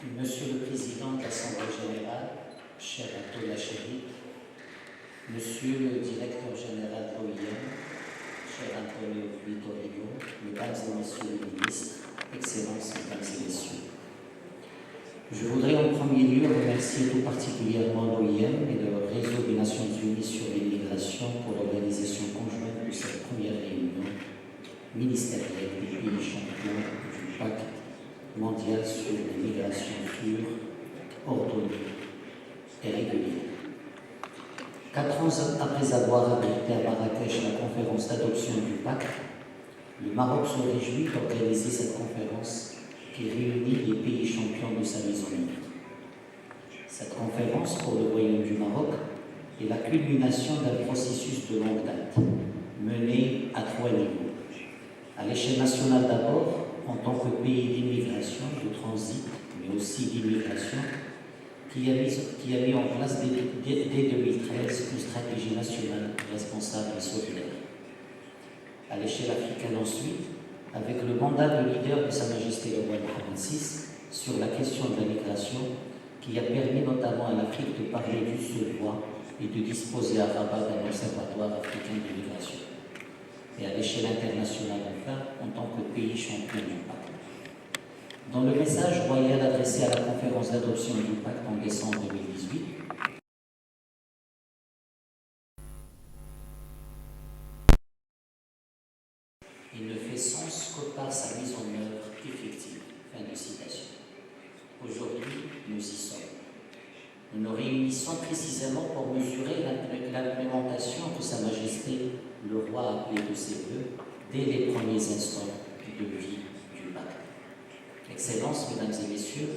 Monsieur le Président de l'Assemblée générale, cher Ayatollah Chéri, Monsieur le Directeur général de l'OIM, cher Antonio Vitorino, Mesdames et Messieurs les ministres, Excellences, Mesdames et Messieurs. Je voudrais en premier lieu remercier tout particulièrement l'OIM et le Réseau des Nations Unies sur l'immigration pour l'organisation conjointe de cette première réunion ministérielle des pays champions du pacte mondial sur les migrations sûres, ordonnées et régulières. 4 ans après avoir abrité à Marrakech la conférence d'adoption du pacte, le Maroc se réjouit d'organiser cette conférence qui réunit les pays champions de sa mise en œuvre. Cette conférence pour le Royaume du Maroc est la culmination d'un processus de longue date, mené à 3 niveaux. À l'échelle nationale d'abord, en tant que pays d'immigration, de transit, mais aussi d'immigration, qui a mis en place dès 2013 une stratégie nationale responsable et solidaire. À l'échelle africaine ensuite, avec le mandat de leader de Sa Majesté le roi Mohamed VI sur la question de la migration, qui a permis notamment à l'Afrique de parler d'une seule voix et de disposer à Rabat d'un observatoire africain de migration. Et à l'échelle internationale enfin, en tant que pays champion du pacte. Dans le message royal adressé à la conférence d'adoption du pacte en décembre 2018, il ne fait sens que par sa mise en œuvre effective. Fin de citation. Aujourd'hui, nous y sommes. Nous nous réunissons précisément pour mesurer l'implémentation que Sa Majesté le roi a appelée de ses voeux dès les premiers instants de vie du pacte. Excellences, Mesdames et Messieurs,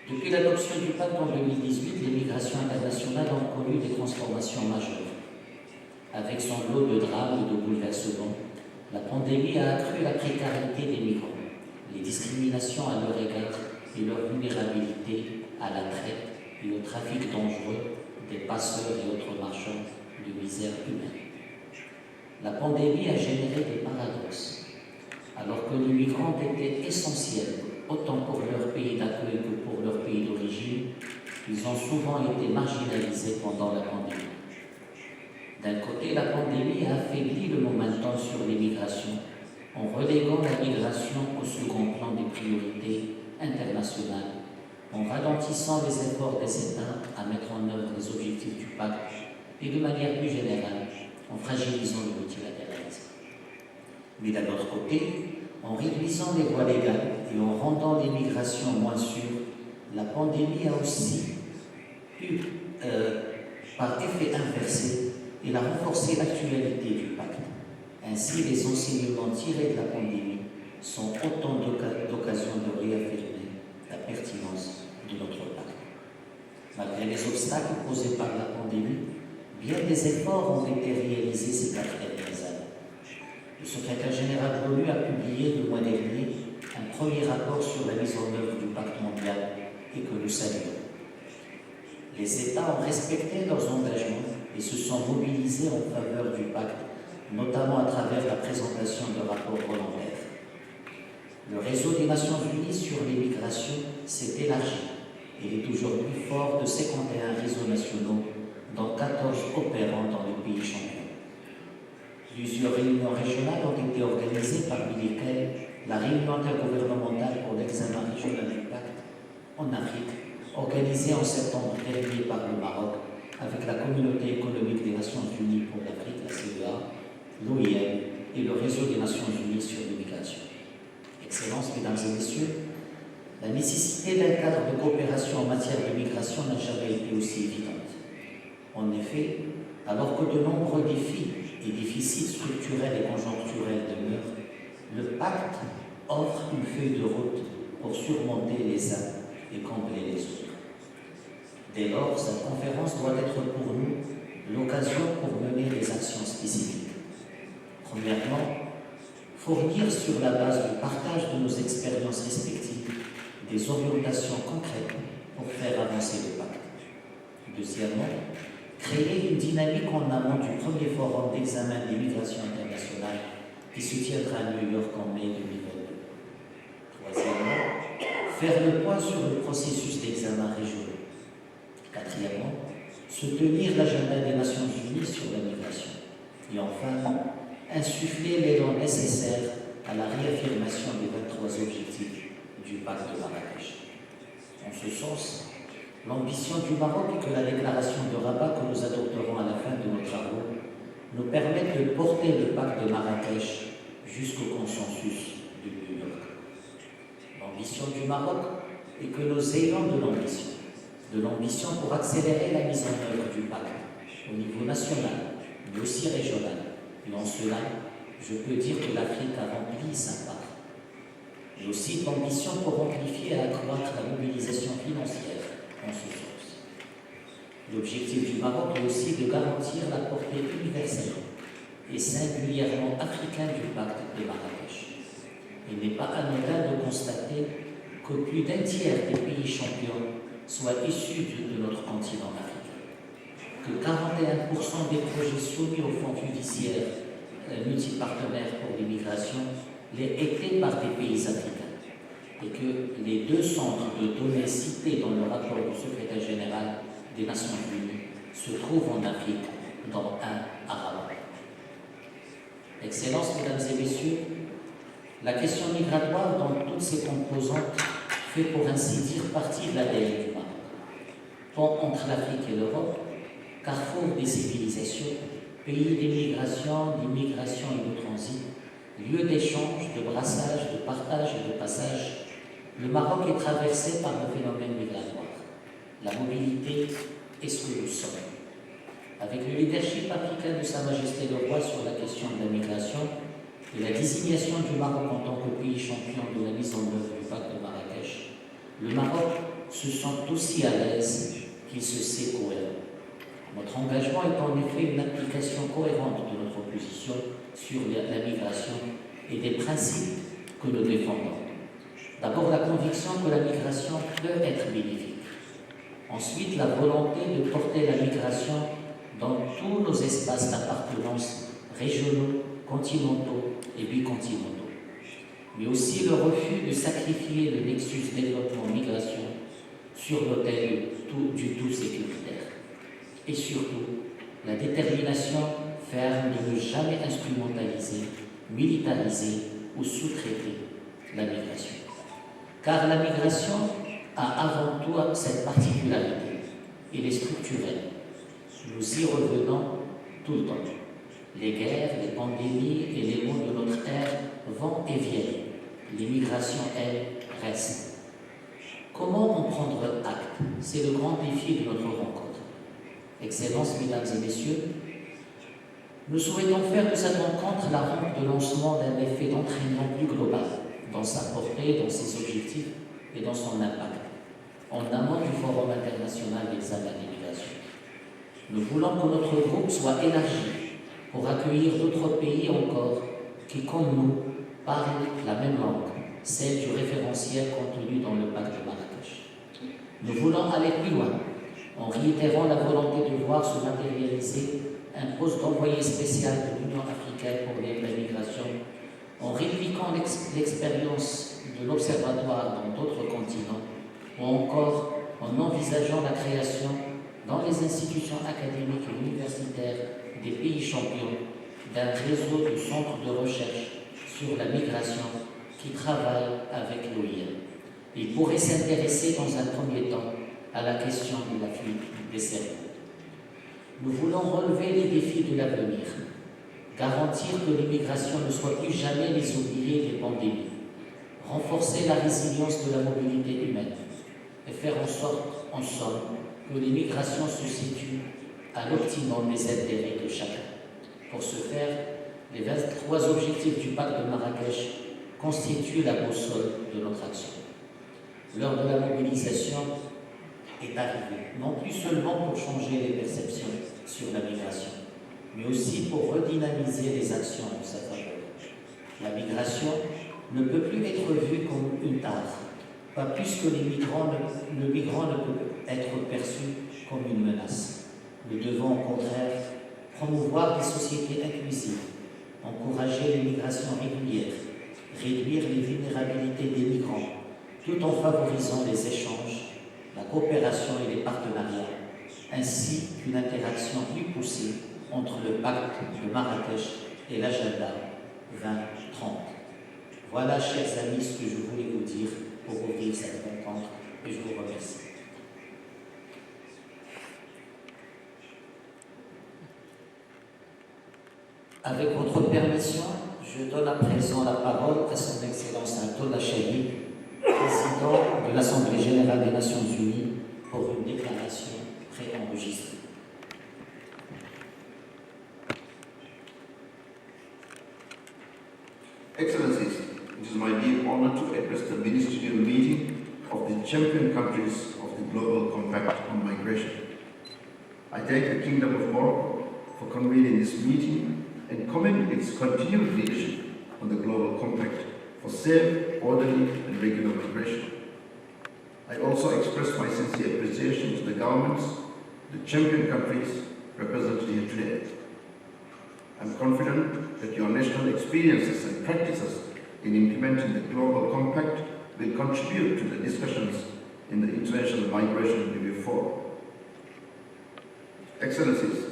depuis l'adoption du pacte en 2018, les migrations internationales ont connu des transformations majeures. Avec son lot de drames et de bouleversements, la pandémie a accru la précarité des migrants, les discriminations à leur égard et leur vulnérabilité à la traite et au trafic dangereux des passeurs et autres marchands de misère humaine. La pandémie a généré des paradoxes. Alors que les migrants étaient essentiels, autant pour leur pays d'accueil que pour leur pays d'origine, ils ont souvent été marginalisés pendant la pandémie. D'un côté, la pandémie a affaibli le momentum sur l'immigration en reléguant la migration au second plan des priorités internationales, en ralentissant les efforts des États à mettre en œuvre les objectifs du pacte et de manière plus générale, en fragilisant le multilatéralisme. Mais d'un autre côté, en réduisant les voies légales et en rendant l'immigration moins sûre, la pandémie a aussi eu, par effet inversé, il a renforcé l'actualité du pacte. Ainsi, les enseignements tirés de la pandémie sont autant d'occasions de réaffirmer la pertinence de notre pacte. Malgré les obstacles posés par la pandémie, bien des efforts ont été réalisés ces 4 dernières années. Le secrétaire général de l'ONU a publié le mois dernier un premier rapport sur la mise en œuvre du pacte mondial et que nous saluons. Les États ont respecté leurs engagements et se sont mobilisés en faveur du pacte, notamment à travers la présentation de rapports volontaires. Le réseau des Nations Unies sur l'immigration s'est élargi et est aujourd'hui fort de 51 réseaux nationaux, dont 14 opérant dans les pays champions. Plusieurs réunions régionales ont été organisées, parmi lesquelles la réunion intergouvernementale pour l'examen régional du pacte en Afrique, organisée en septembre dernier par le Maroc, avec la Communauté économique des Nations Unies pour l'Afrique, la CEA, l'OIM et le Réseau des Nations Unies sur l'immigration. Excellences, Mesdames et Messieurs, la nécessité d'un cadre de coopération en matière de migration n'a jamais été aussi évidente. En effet, alors que de nombreux défis et déficits structurels et conjoncturels demeurent, le pacte offre une feuille de route pour surmonter les uns et combler les autres. Dès lors, cette conférence doit être pour nous l'occasion pour mener des actions spécifiques. Premièrement, fournir sur la base du partage de nos expériences respectives des orientations concrètes pour faire avancer le pacte. Deuxièmement, créer une dynamique en amont du premier forum d'examen des migrations internationales qui se tiendra à New York en mai 2022. Troisièmement, faire le point sur le processus d'examen régionaux. Quatrièmement, soutenir l'agenda des Nations Unies sur la migration. Et enfin, insuffler l'élan nécessaire à la réaffirmation des 23 objectifs du pacte de Marrakech. En ce sens, l'ambition du Maroc est que la déclaration de Rabat que nous adopterons à la fin de nos travaux nous permette de porter le pacte de Marrakech jusqu'au consensus de New York. L'ambition du Maroc est que nous ayons de l'ambition pour accélérer la mise en œuvre du pacte au niveau national, mais aussi régional. Et en cela, je peux dire que l'Afrique a rempli sa part. Et aussi de l'ambition pour amplifier et accroître la mobilisation financière en ce sens. L'objectif du Maroc est aussi de garantir la portée universelle et singulièrement africaine du pacte de Marrakech. Il n'est pas anodin de constater que plus d'un tiers des pays champions soient issus de notre continent africain, que 41% des projets soumis au fonds judiciaire multipartenaire pour l'immigration l'aient été par des pays africains, et que les 2 centres de données cités dans le rapport du secrétaire général des Nations Unies se trouvent en Afrique, dont un à Rabat. Excellences, Mesdames et Messieurs, la question migratoire dans toutes ses composantes fait pour ainsi dire partie de l'ADN du Maroc. Pont entre l'Afrique et l'Europe, carrefour des civilisations, pays d'immigration et de transit, lieu d'échange, de brassage, de partage et de passage, le Maroc est traversé par le phénomène migratoire. La mobilité est ce que nous sommes. Avec le leadership africain de Sa Majesté le Roi sur la question de la migration et la désignation du Maroc en tant que pays champion de la mise en œuvre du pacte de Marrakech, le Maroc se sent aussi à l'aise qu'il se sait cohérent. Notre engagement est en effet une application cohérente de notre position sur la migration et des principes que nous défendons. D'abord, la conviction que la migration peut être bénéfique. Ensuite, la volonté de porter la migration dans tous nos espaces d'appartenance régionaux, continentaux et bicontinentaux. Mais aussi le refus de sacrifier le nexus développement-migration sur l'autel du tout sécuritaire. Et surtout, la détermination ferme de ne jamais instrumentaliser, militariser ou sous-traiter la migration. Car la migration a avant tout cette particularité, elle est structurelle. Nous y revenons tout le temps. Les guerres, les pandémies et les maux de notre ère vont et viennent. L'immigration, elle, reste. Comment en prendre acte? C'est le grand défi de notre rencontre. Excellences, Mesdames et Messieurs, nous souhaitons faire de cette rencontre la rampe de lancement d'un effet d'entraînement plus global dans sa portée, dans ses objectifs et dans son impact, en amont du Forum international d'examen des migrations. Nous voulons que notre groupe soit élargi pour accueillir d'autres pays encore qui, comme nous, parlent la même langue, celle du référentiel contenu dans le pacte de Marrakech. Nous voulons aller plus loin en réitérant la volonté de voir se matérialiser un poste d'envoyé spécial de l'Union africaine pour la migration, en répliquant l'expérience de l'Observatoire dans d'autres continents, ou encore en envisageant la création dans les institutions académiques et universitaires des pays champions d'un réseau de centres de recherche sur la migration qui travaillent avec l'OIM. Il pourrait s'intéresser dans un premier temps à la question de la fuite des cerveaux. Nous voulons relever les défis de l'avenir, garantir que l'immigration ne soit plus jamais les oubliés des pandémies, renforcer la résilience de la mobilité humaine et faire en sorte, en somme, que l'immigration se situe à l'optimum des intérêts de chacun. Pour ce faire, les 23 objectifs du pacte de Marrakech constituent la boussole de notre action. L'heure de la mobilisation est arrivée, non plus seulement pour changer les perceptions sur la migration, mais aussi pour redynamiser les actions en sa faveur. La migration ne peut plus être vue comme une tare, pas plus que le migrant ne peut être perçu comme une menace. Nous devons au contraire promouvoir des sociétés inclusives, encourager l'immigration régulière, réduire les vulnérabilités des migrants tout en favorisant les échanges, la coopération et les partenariats, ainsi qu'une interaction plus poussée entre le pacte de Marrakech et l'agenda 2030. Voilà, chers amis, ce que je voulais vous dire pour ouvrir cette rencontre, et je vous remercie. Avec votre permission, je donne à présent la parole à son Excellence Ayatollah Shahid, président de l'Assemblée générale des Nations unies, pour une déclaration préenregistrée. Excellencies, it is my deep honor to address the ministerial meeting of the champion countries of the Global Compact on Migration. I thank the Kingdom of Morocco for convening this meeting and commend its continued leadership on the Global Compact for safe, orderly and regular migration. I also express my sincere appreciation to the governments, the champion countries represented here today. I am confident that your national experiences and practices in implementing the Global Compact will contribute to the discussions in the International Migration Review Forum. Excellencies,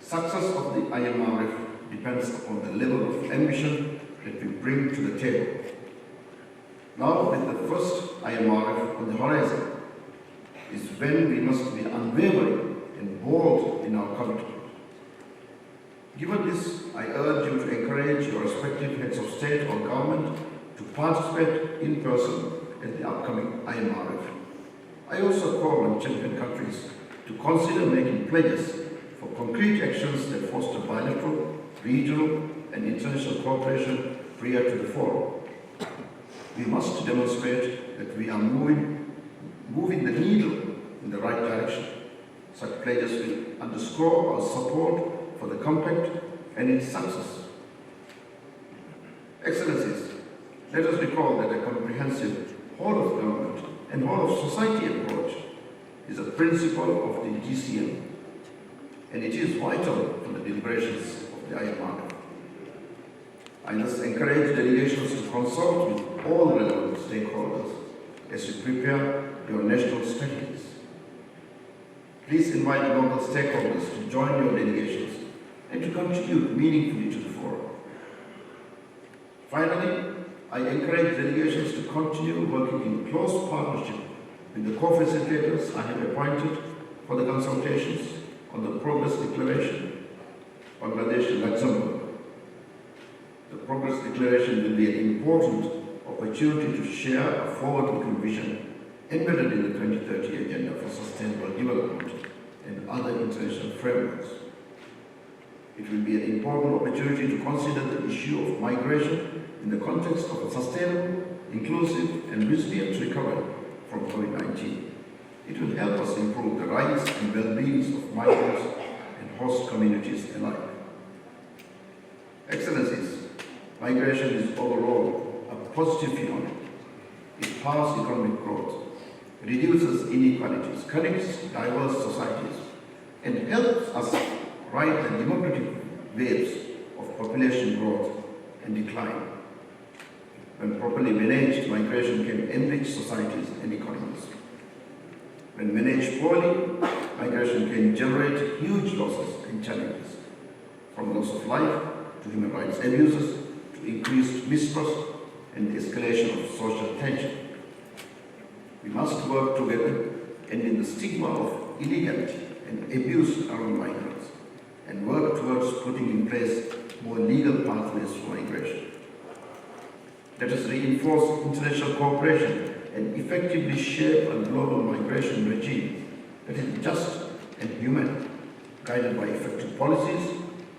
success of the IMRF depends upon the level of ambition that we bring to the table. Now, with the first IMRF on the horizon, is when we must be unwavering and bold in our commitment. Given this, I urge you to encourage your respective heads of state or government to participate in person at the upcoming IMRF. I also call on champion countries to consider making pledges for concrete actions that foster bilateral, regional and international cooperation prior to the forum. We must demonstrate that we are moving the needle in the right direction. Such pledges will underscore our support for the Compact and its success. Excellencies, let us recall that a comprehensive whole-of-government and whole-of-society approach is a principle of the GCM, and it is vital for the deliberations of the IMRF. I thus encourage delegations to consult with all relevant stakeholders as you prepare your national strategies. Please invite local stakeholders to join your delegations and to contribute meaningfully to the forum. Finally, I encourage delegations to continue working in close partnership with the co-facilitators I have appointed for the consultations on the Progress Declaration, Bangladesh and Luxembourg. The Progress Declaration will be an important opportunity to share a forward-looking vision embedded in the 2030 Agenda for Sustainable Development and other international frameworks. It will be an important opportunity to consider the issue of migration in the context of a sustainable, inclusive and resilient recovery from COVID-19. It will help us improve the rights and well-being of migrants and host communities alike. Excellencies, migration is overall a positive phenomenon. It powers economic growth, reduces inequalities, connects diverse societies, and helps us ride the democratic waves of population growth and decline. When properly managed, migration can enrich societies and economies. When managed poorly, migration can generate huge losses and challenges, from loss of life to human rights abuses to increased mistrust and the escalation of social tension. We must work together and in the stigma of illegality and abuse around migrants, and work towards putting in place more legal pathways for migration. Let us reinforce international cooperation and effectively shape a global migration regime that is just and human, guided by effective policies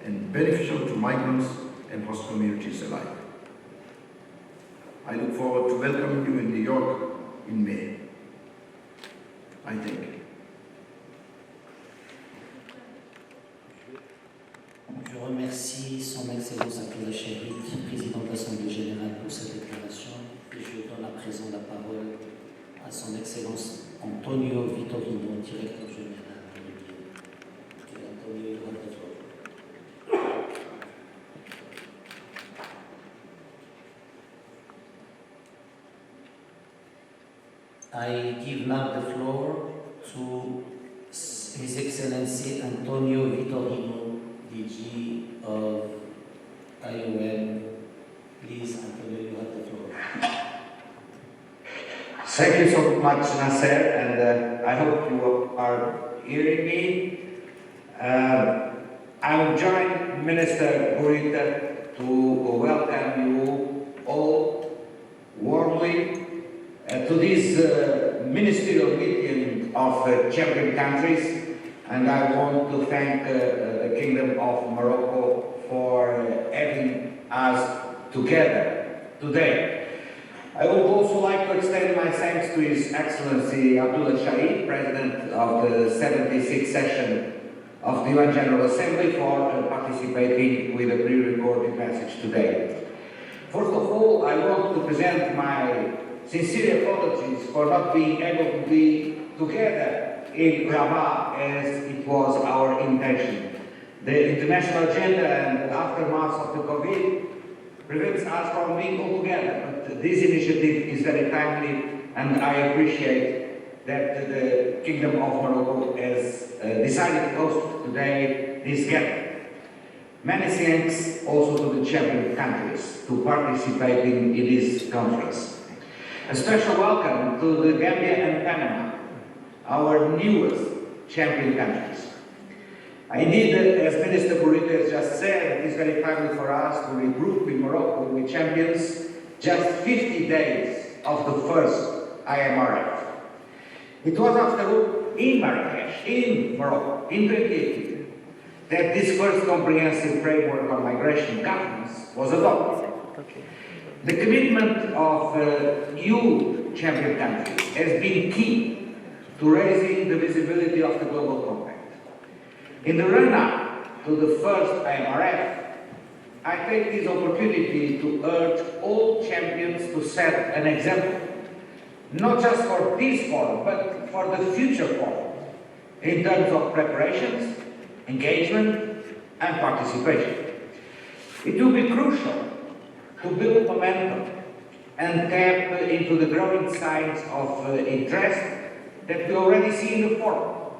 and beneficial to migrants and host communities alike. I look forward to welcoming you in New York in May. I thank you. Je remercie Son Excellence Ayatollah Shahid, président de l'Assemblée générale, pour cette déclaration, et je donne à présent la parole à Son Excellence Antonio Vitorino, directeur général de l'Antonio. I give now the floor to His Excellency Antonio Vitorino, DG of IOM. Please, Antonio, you have the floor. Thank you so much, Nasser, and I hope you are hearing me. I'm joined Minister Burita to welcome you all warmly to this ministerial meeting of champion countries, and I want to thank the Kingdom of Morocco for having us together today. I would also like to extend my thanks to His Excellency Abdullah Shahid, President of the 76th session of the UN General Assembly, for participating with a pre-recorded message today. First of all, I want to present my sincere apologies for not being able to be together in Rabat as it was our intention. The international agenda and the aftermath of the COVID prevents us from being all together, but this initiative is very timely, and I appreciate that the Kingdom of Morocco has decided to host today this gathering. Many thanks also to the champion countries to participating in this conference. A special welcome to the Gambia and Panama, our newest champion countries. Indeed, as Minister Burita has just said, it is very timely for us to regroup in Morocco with champions just 50 days of the first IMRF. It was after all in Marakesh, in Morocco, in 2018, that this first comprehensive framework on migration governance was adopted. The commitment of EU champion countries has been key to raising the visibility of the global compact. In the run-up to the first IMRF, I take this opportunity to urge all champions to set an example, not just for this forum, but for the future forum, in terms of preparations, engagement, and participation. It will be crucial to build momentum and tap into the growing signs of interest that we already see in the forum,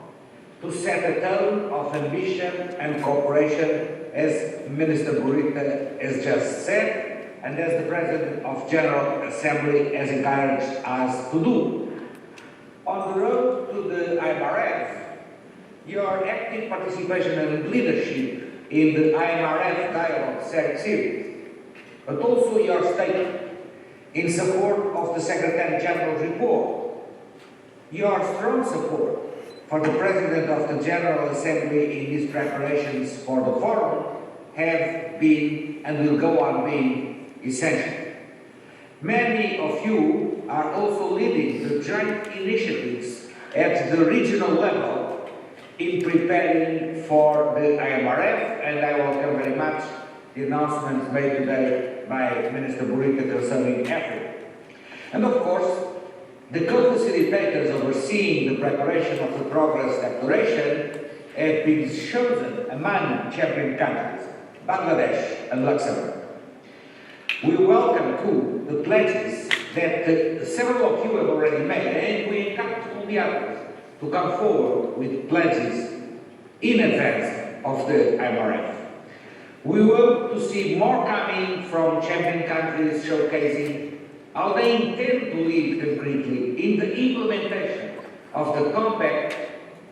to set a tone of ambition and cooperation, as Minister Burita has just said, and as the President of General Assembly has encouraged us to do. On the road to the IMRF, your active participation and leadership in the IMRF Dialogue series, but also your statement in support of the Secretary General's report, your strong support for the President of the General Assembly in his preparations for the forum have been and will go on being essential. Many of you are also leading the joint initiatives at the regional level in preparing for the IMRF, and I welcome very much the announcements made today by Minister Burita concerning Africa. And of course, the co-facilitators overseeing the preparation of the Progress Declaration have been chosen among champion countries, Bangladesh and Luxembourg. We welcome too the pledges that several of you have already made, and we encourage all the others to come forward with pledges in advance of the IMRF. We hope to see more coming from champion countries showcasing how they intend to lead concretely in the implementation of the compact,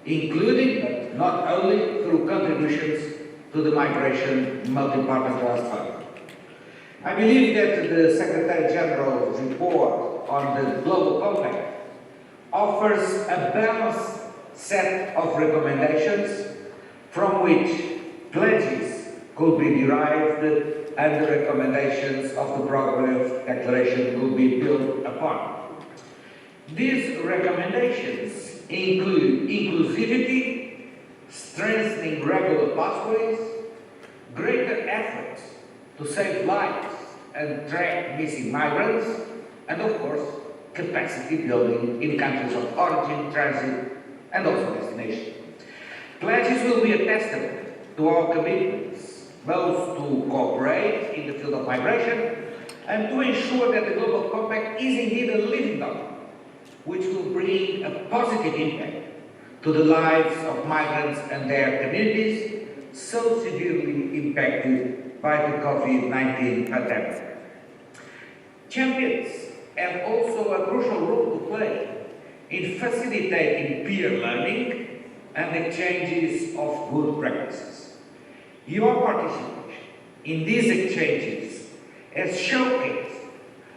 including but not only through contributions to the Migration Multi-Partner Trust Fund. I believe that the Secretary General's report on the Global Compact offers a balanced set of recommendations from which pledges could be derived and the recommendations of the Progress Declaration will be built upon. These recommendations include inclusivity, strengthening regular pathways, greater efforts to save lives and track missing migrants, and of course, capacity building in countries of origin, transit, and also destination. Pledges will be a testament to our commitments both to cooperate in the field of migration and to ensure that the Global Compact is indeed a living document which will bring a positive impact to the lives of migrants and their communities so severely impacted by the COVID-19 pandemic. Champions have also a crucial role to play in facilitating peer learning and exchanges of good practices. Your participation in these exchanges has showcased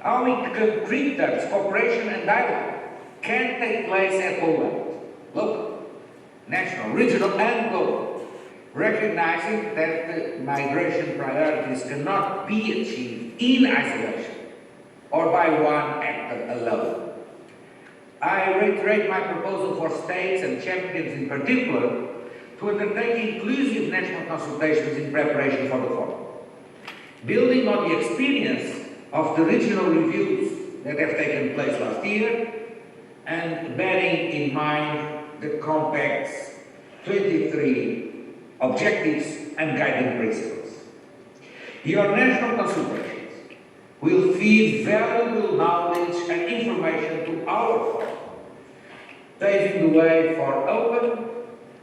how in concrete terms cooperation and dialogue can take place at all levels, local, national, regional and global, recognizing that the migration priorities cannot be achieved in isolation or by one actor alone. I reiterate my proposal for states and champions in particular to undertake inclusive national consultations in preparation for the forum. Building on the experience of the regional reviews that have taken place last year and bearing in mind the Compact's 23 objectives and guiding principles. Your national consultations will feed valuable knowledge and information to our forum, paving the way for open,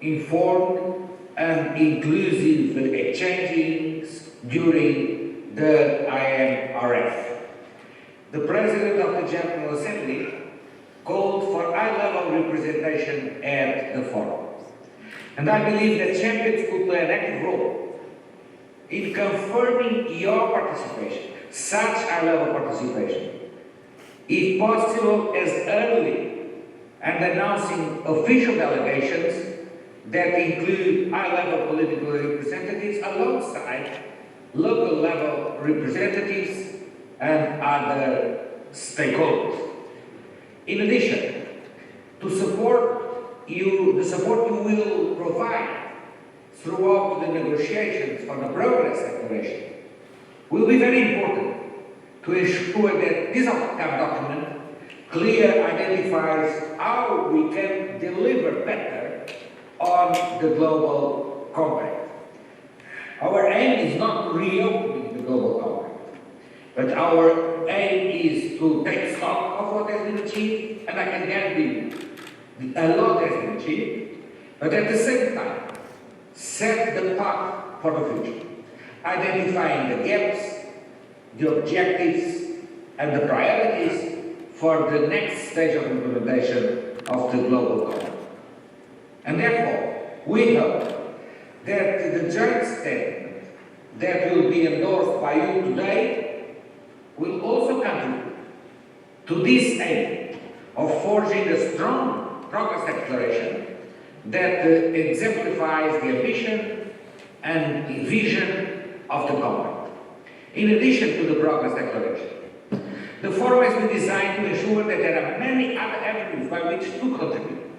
informed, and inclusive exchanges during the IMRF. The President of the General Assembly called for high-level representation at the forum. And I believe that champions could play an active role in confirming your participation, such high-level participation, if possible as early, and announcing official delegations that include high-level political representatives alongside local-level representatives and other stakeholders. In addition, the support you will provide throughout the negotiations for the progress declaration will be very important to ensure that this outcome document clearly identifies how we can deliver better on the global compact. Our aim is not reopening the global compact, but our aim is to take stock of what has been achieved, and I can guarantee you a lot has been achieved, but at the same time, set the path for the future, identifying the gaps, the objectives, and the priorities for the next stage of implementation of the global compact. And therefore, we hope that the joint statement that will be endorsed by you today will also contribute to this aim of forging a strong progress declaration that exemplifies the ambition and vision of the compact. In addition to the progress declaration, the forum has been designed to ensure that there are many other avenues by which to contribute.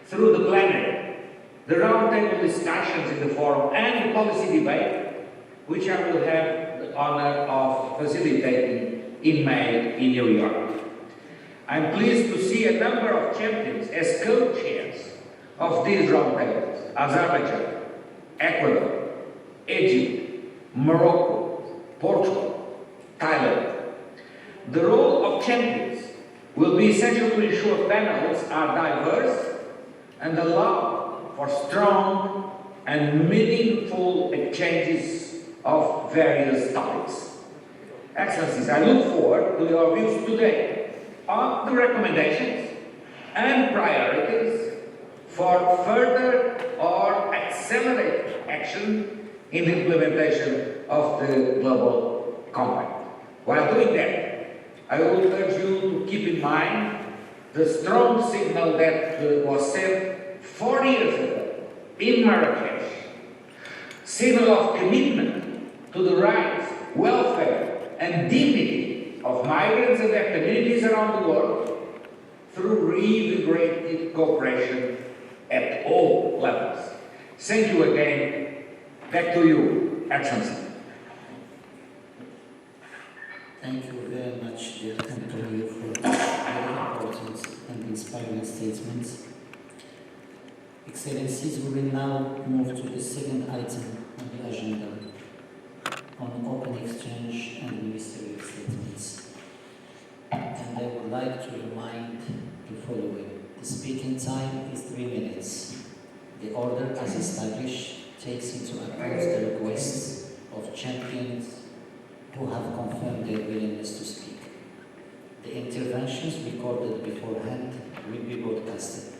Through the plenary, the roundtable discussions in the forum, and the policy debate, which I will have the honor of facilitating in May in New York. I'm pleased to see a number of champions as co-chairs of these roundtables: Azerbaijan, Ecuador, Egypt, Morocco, Portugal, Thailand. The role of champions will be essential to ensure panels are diverse and allow for strong and meaningful exchanges of various topics. Excellencies, I look forward to your views today on the recommendations and priorities for further or accelerated action in the implementation of the Global Compact. While doing that, I will urge you to keep in mind the strong signal that was sent 4 years ago in Marakesh, signal of commitment to the rights, welfare, and dignity of migrants and their communities around the world through reinvigorated cooperation at all levels. Thank you again. Back to you, Excellency. Thank you very much, dear Antonio, for this very important and inspiring statements. Excellencies, we will now move to the second item on the agenda, on open exchange and ministerial statements. And I would like to remind the following. The speaking time is 3 minutes. The order as established takes into account the requests of champions who have confirmed their willingness to speak. The interventions recorded beforehand will be broadcasted,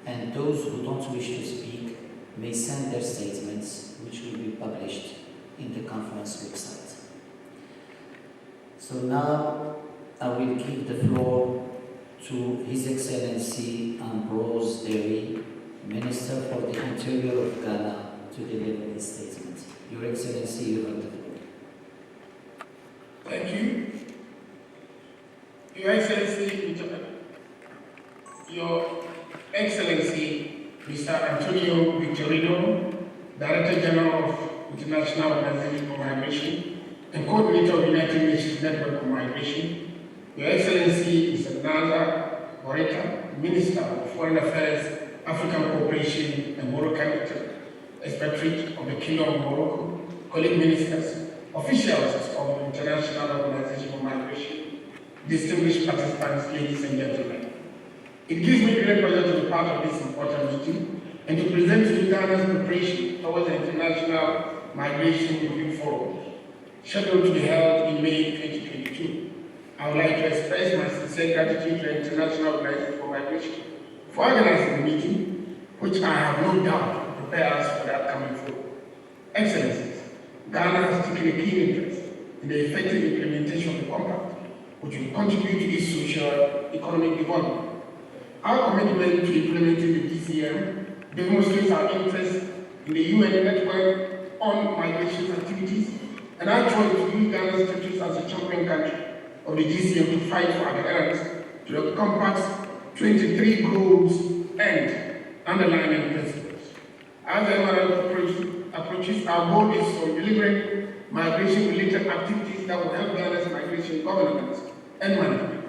and those who don't wish to speak may send their statements, which will be published in the conference website. So now I will give the floor to His Excellency Ambrose Derry, Minister for the Interior of Ghana, to deliver his statement. Your Excellency, you have the floor. Thank you. Your Excellency, Mr. Antonio Victorino, Director General of International Organization for Migration and Coordinator of United Nations Network for Migration, Your Excellency, Mr. Naza Borita, Minister of Foreign Affairs, African Cooperation and Moroccan Expatriate of the Kingdom of Morocco, colleague ministers, officials of the International Organization for Migration, distinguished participants, ladies and gentlemen. It gives me great pleasure to be part of this important meeting and to present to you Ghana's preparation towards the International Migration Review Forum, scheduled to be held in May 2022. I would like to express my sincere gratitude to the International Organization for Migration for organizing the meeting, which I have no doubt will prepare us for the upcoming forum. Excellencies, Ghana has taken a keen interest in the effective implementation of the compact, which will contribute to its socio-economic development. Our commitment to implementing the DCM demonstrates our interest in the UN network on migration activities and our choice to use Ghana's status as a champion country of the DCM to fight for adherence to the compact's 23 goals and underlying principles. As the MRL approaches, our goal is for delivering migration-related activities that will help Ghana's migration governance and management.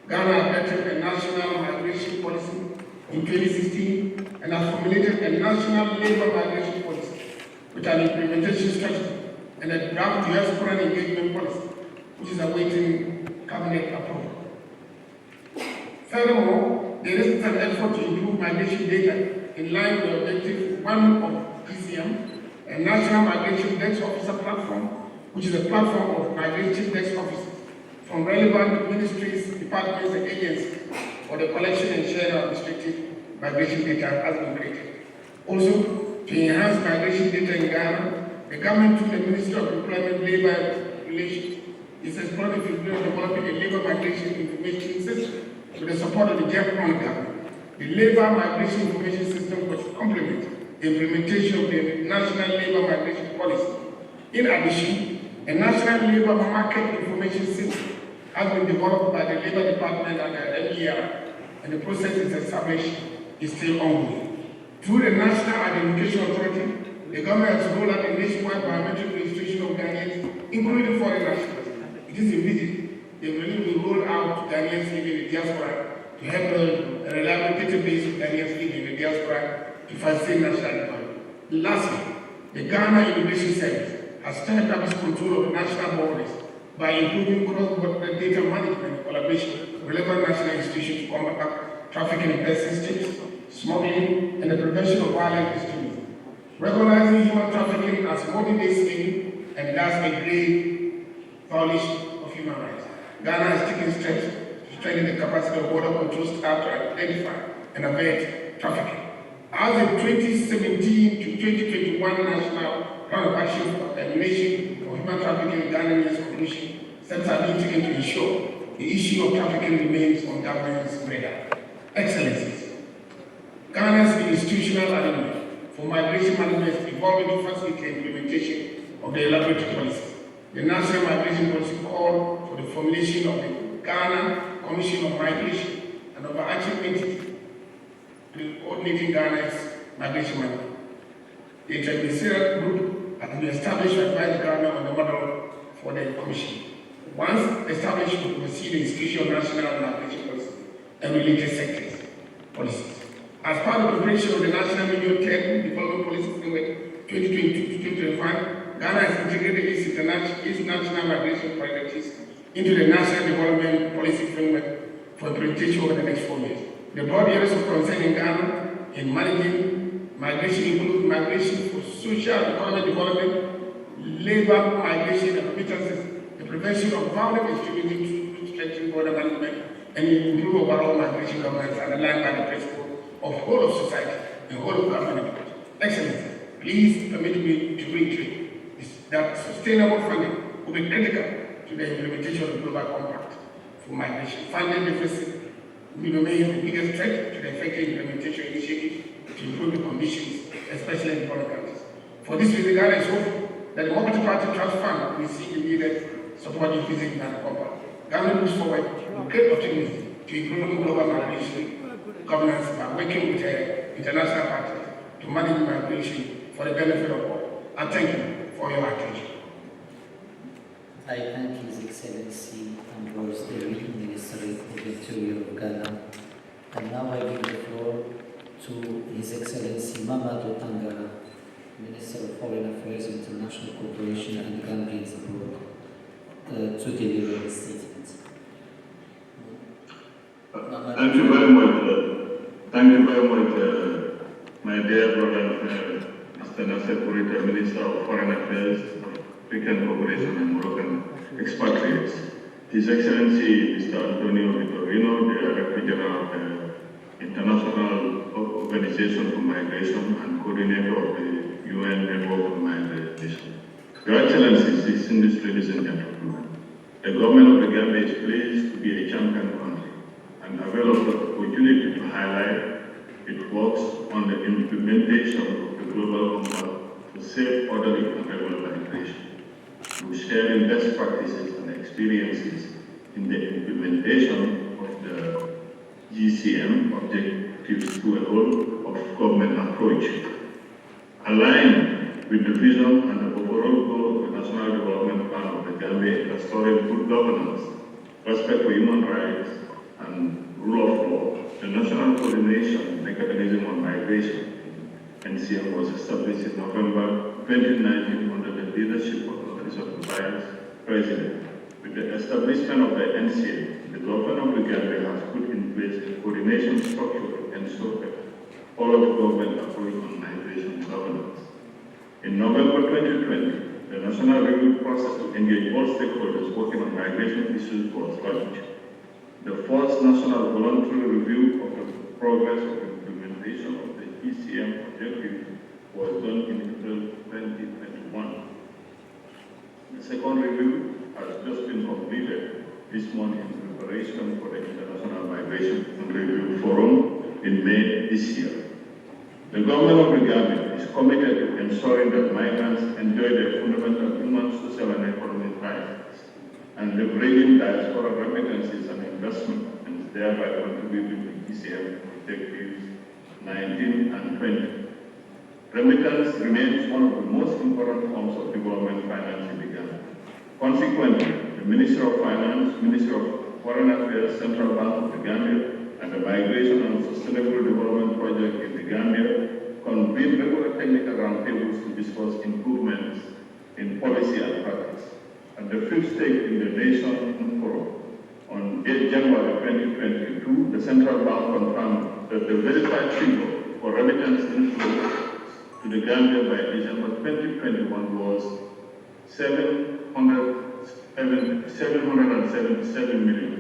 Ghana adopted a national migration policy in 2016 and has formulated a national labor migration policy with an implementation strategy and a draft diaspora engagement policy, which is awaiting cabinet approval. Furthermore, there is an effort to improve migration data in line with the objective 1 of DCM, a national migration desk officer platform, which is a platform of migration desk officers from relevant ministries, departments, and agencies for the collection and sharing of restricted migration data has been created. Also, to enhance migration data in Ghana, the government through the Ministry of Employment, Labour Relations is exploring developing a labour migration information system with the support of the Japan government. The labour migration information system was complement the implementation of the national labour migration policy. In addition, a national labour market information system has been developed by the Labour Department and the MER, and the process is established is still ongoing. Through the National Identification Authority, the government has rolled out a nationwide biometric registration of Ghanaians, including foreign nationals. It is envisaged they will roll out to Ghanaians living in the diaspora to help build a reliable database of Ghanaians living in the diaspora to facilitate national development. Lastly, the Ghana Immigration Service has stepped up its control of national borders by improving cross-border data management and collaboration with relevant national institutions to combat trafficking in person states, smuggling, and the prevention of violent extremism. Recognizing human trafficking as modern-day slavery and thus a grave violation of human rights, Ghana has taken steps to strengthen the capacity of border control staff to identify and avert trafficking. As the 2017 to 2021 National Plan of Action for Elimination of Human Trafficking in Ghana needs conclusion, steps are being taken to ensure the issue of trafficking remains on government's radar. Excellencies, Ghana's institutional arrangement for migration management is evolving to facilitate the implementation of the elaborate policies. The National Migration Policy called for the formulation of the Ghana Commission of Migration, an overarching entity coordinating Ghana's migration management. The interministerial group has been established to advise Ghana on the model for the commission. Once established, we will see the execution of national migration policy and related sectors policies. As part of the preparation of the National Medium-Term Development Policy Framework 2020-2025, Ghana has integrated its national migration priorities into the National Development Policy Framework for implementation over the next 4 years. The broad areas of concern in Ghana in managing migration include migration for social and economic development, labor migration and remittances, the prevention of violent extremism through strengthening border management, and improve overall migration governance and aligned by the principle of whole of society and whole of government approach. Excellency, please permit me to reiterate that sustainable funding will be critical to the implementation of the Global Compact for migration. Funding deficit will remain the biggest threat to the effective implementation initiatives to improve the conditions, especially in developing countries. For this reason, Ghana is hopeful that the Democratic Party Trust Fund will see the leaders support increasing Ghana Compact. Ghana moves forward with great optimism to improve global migration governance by working with international partners to manage migration for the benefit of all. I thank you for your attention. I thank His Excellency Ambrose Derry, Minister of the Interior of Ghana. And now I give the floor to His Excellency Mamadou Tangara, Minister of Foreign Affairs, International Cooperation and Gambians Abroad, to deliver a statement. Thank you very much. Thank you very much, my dear brother, Mr. Nasser Kurita, Minister of Foreign Affairs, African Cooperation and Moroccan Expatriates. His Excellency Mr. Antonio Vitorino, the Director General of the International Organization for Migration and Coordinator of the UN Network for Migration. Your Excellencies, distinguished ladies and gentlemen, the government of the Gambia is pleased to be a champion country and avail of the opportunity to highlight its works on the implementation of the Global Compact for safe, orderly, and regular migration, through sharing best practices and experiences in the implementation of the GCM objectives to a whole of government approach, aligned with the vision and the overall goal of the National Development Plan of the Gambia, restoring good governance, respect for human rights, and rule of law. The National Coordination Mechanism on Migration, NCM, was established in November 2019 under the leadership of the Office of the Vice President. With the establishment of the NCM, the government of the Gambia has put in place a coordination structure to ensure that all of the government approach on migration governance. In November 2020, the national review process to engage all stakeholders working on migration issues was launched. The first national voluntary review of the progress of implementation of the ECM objective was done in April 2021. The second review has just been completed this month in preparation for the International Migration and Review Forum in May this year. The government of the Gambia is committed to ensuring that migrants enjoy their fundamental human, social, and economic rights, and leveraging diaspora remittances and investment, and thereby contributing to ECM objectives 19 and 20. Remittance remains one of the most important forms of development finance in the Gambia. Consequently, the Minister of Finance, Minister of Foreign Affairs, Central Bank of the Gambia, and the Migration and Sustainable Development Project in the Gambia convene regular technical roundtables to discuss improvements in policy and practice. At the fifth stage in the Nation Forum on 8 January 2022, the Central Bank confirmed that the verified figure for remittance inflow to the Gambia by December 2021 was 777 million.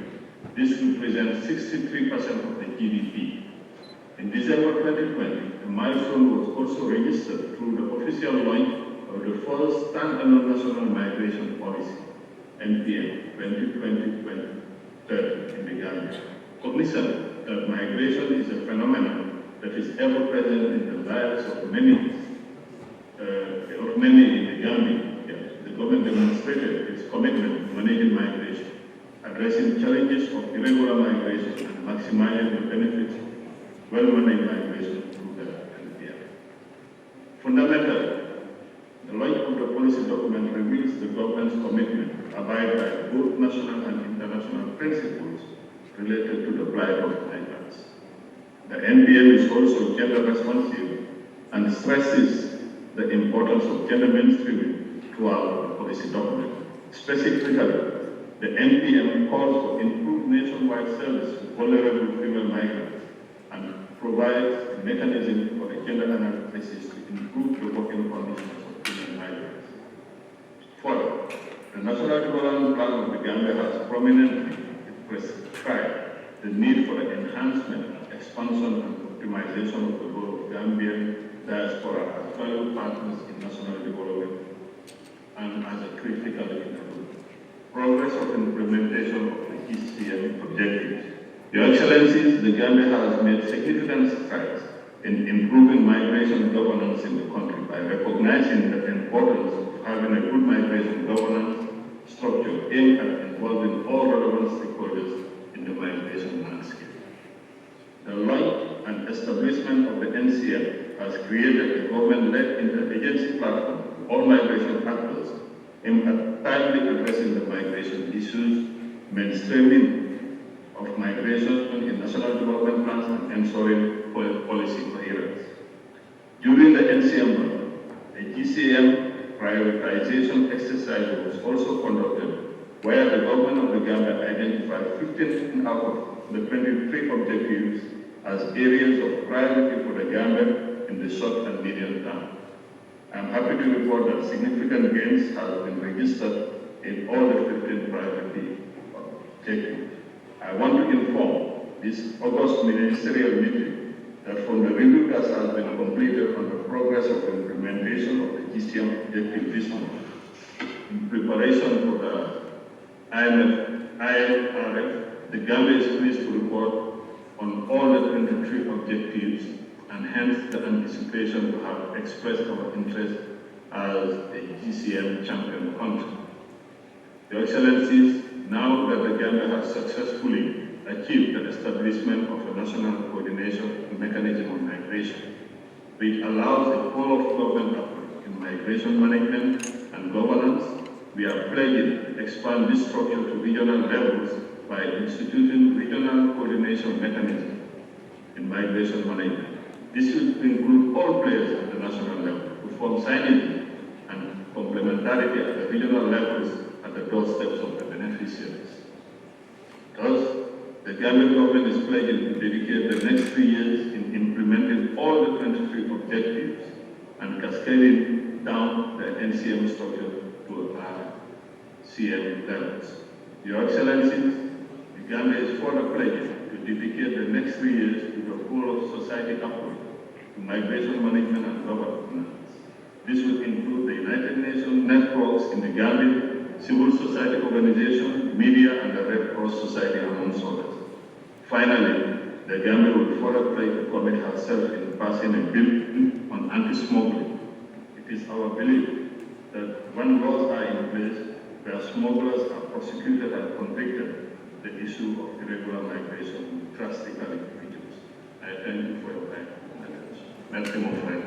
This represents 63% of the GDP. In December 2020, a milestone was also registered through the official launch of the first standalone national migration policy, NPM 2020-2030 in the Gambia. Cognizant that migration is a phenomenon that is ever present in the lives of many in the Gambia, the government demonstrated its commitment to managing migration, addressing challenges of irregular migration, and maximizing the benefits of well-managed migration through the NPM. Fundamentally, the launch of the policy document reveals the government's commitment to abide by both national and international principles related to the plight of migrants. The NPM is also gender responsive and stresses the importance of gender mainstreaming throughout the policy document. Specifically, The NPM calls for improved nationwide service to vulnerable female migrants and provides a mechanism for the gender analysis to improve the working conditions of female migrants. Further, the National Development Plan of the Gambia has prominently prescribed the need for the enhancement, expansion, and optimization of the role of Gambian diaspora as valued partners in national development and as a critical enabler. Progress of implementation of the ECM objectives. Your Excellencies, the Gambia has made significant strides in improving migration governance in the country by recognizing the importance of having a good migration governance structure aimed at involving all relevant stakeholders in the migration landscape. The launch and establishment of the NCM has created a government-led interagency platform for all migration actors aimed at timely addressing the migration issues, mainstreaming of migration in national development plans, and ensuring policy coherence. During the NCM month, a GCM prioritization exercise was also conducted, where the government of the Gambia identified 15 out of the 23 objectives as areas of priority for the Gambia in the short and medium term. I am happy to report that significant gains have been registered in all the 15 priority objectives. I want to inform this August ministerial meeting that from the review that has been completed on the progress of implementation of the GCM objective this month, in preparation for the IMRF, the Gambia is pleased to report on all the 23 objectives and hence the anticipation to have expressed our interest as a GCM champion country. Your Excellencies, now that the Gambia has successfully achieved the establishment of a national coordination mechanism on migration, which allows a whole-of-government approach in migration management and governance, we are pledging to expand this structure to regional levels by instituting regional coordination mechanisms in migration management. This will include all players at the national level to form synergy and complementarity at the regional levels at the doorsteps of the beneficiaries. Thus, the Gambian government is pledging to dedicate the next 3 years in implementing all the 23 objectives and cascading down the NCM structure to CM levels. Your Excellencies, the Gambia is further pledging to dedicate the next 3 years to the whole of society approach to migration management and governance. This will include the United Nations networks in the Gambia, civil society organizations, media, and the Red Cross Society, amongst others. Finally, the Gambia will further pledge to commit herself in passing a bill on anti-smuggling. It is our belief that when laws are in place where smugglers are prosecuted and convicted, the issue of irregular migration will drastically reduce. I thank you for your time. Merci mon frère.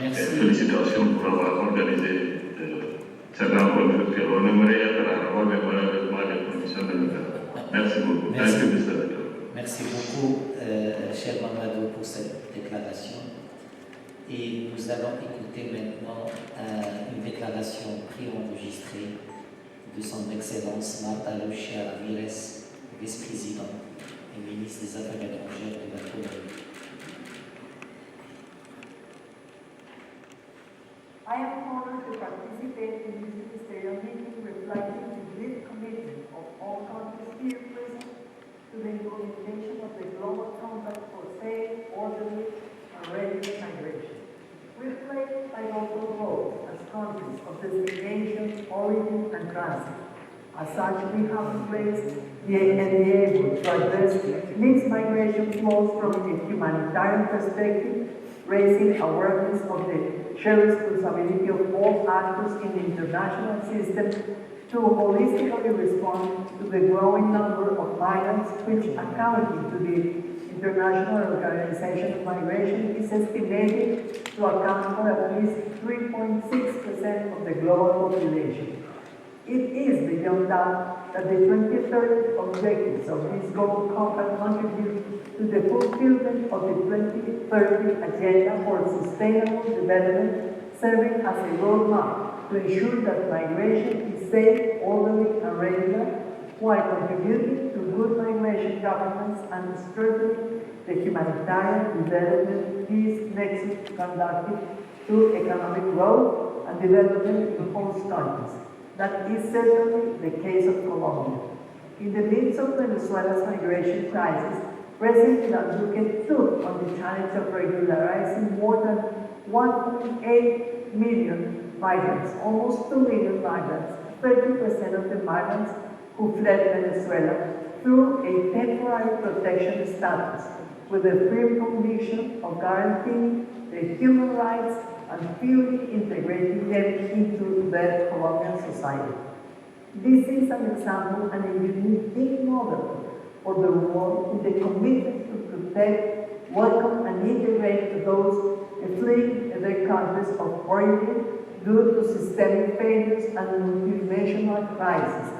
Merci. Et félicitations pour avoir organisé cette rencontre virtuelle. On aimerait être à la mais malheureusement les conditions de le faire. Merci beaucoup. Merci. Thank you, Mr. Victor. Merci beaucoup, cher Mamadou, pour cette déclaration. Et nous allons écouter maintenant une déclaration préenregistrée de son Excellence Marta Lucía Ramírez, vice-président et ministre des Affaires étrangères de la Colombie. I am honored to participate in this ministerial meeting reflecting the deep commitment of all countries here present to the implementation of the Global Compact for Safe, Orderly, and Regular Migration. We play pivotal roles as countries of destination, origin, and transit. As such, we have in place the able to address mixed migration flows from a humanitarian perspective, raising awareness of the shared responsibility of all actors in the international system to holistically respond to the growing number of migrants, which, accounting to the International Organization of Migration, is estimated to account for at least 3.6% of the global population. It is beyond doubt that the 2030 objectives of this Global Compact contribute to the fulfillment of the 2030 Agenda for Sustainable Development, serving as a roadmap to ensure that migration is safe, orderly, and regular, while contributing to good migration governance and strengthening the humanitarian development peace nexus conducted to economic growth and development in host countries. That is certainly the case of Colombia. In the midst of Venezuela's migration crisis, President Duque took on the challenge of regularizing more than 1.8 million migrants, almost 2 million migrants, 30% of the migrants who fled Venezuela, through a temporary protection status, with the firm conviction of guaranteeing their human rights and fully integrating them into their Colombian society. This is an example and a unique model for the world in the commitment to protect, welcome, and integrate those fleeing their countries of origin due to systemic failures and multidimensional crises.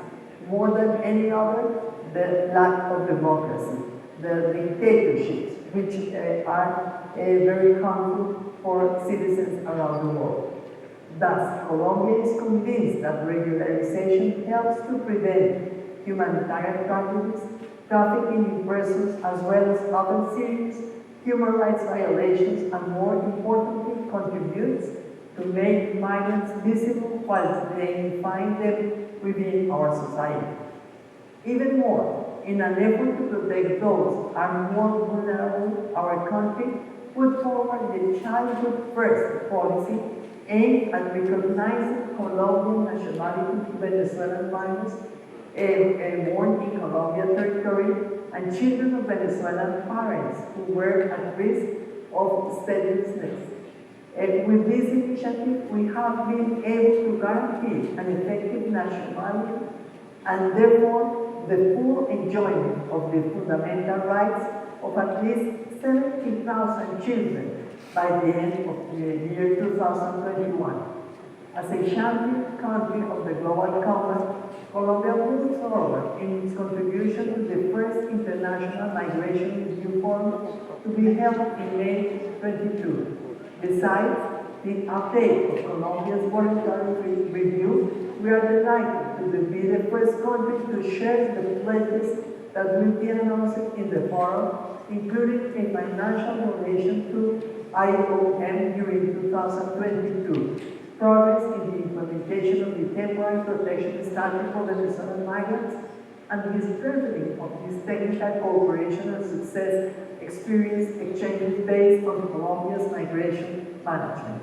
More than any other, the lack of democracy, the dictatorships, which are very harmful for citizens around the world. Thus, Colombia is convinced that regularization helps to prevent humanitarian tragedies, trafficking in persons, as well as other serious human rights violations, and more importantly, contributes to make migrants visible while they find them within our society. Even more, in an effort to protect those who are more vulnerable, our country put forward the Childhood First policy aimed at recognizing Colombian nationality to Venezuelan migrants born in Colombian territory and children of Venezuelan parents who were at risk of statelessness. With this initiative, we have been able to guarantee an effective nationality and therefore the full enjoyment of the fundamental rights of at least 70,000 children by the end of the year 2021. As a champion country of the global compact, Colombia moves forward in its contribution to the first International Migration Review Forum to be held in May 22. Besides the update of Colombia's voluntary review, we are delighted to be the first country to share the pledges that will be announced in the forum, including a financial donation to IOM during 2022. Progress in the implementation of the temporary protection status for Venezuelan migrants, and the strengthening of this technical cooperation and success experience exchanges based on Colombia's migration management.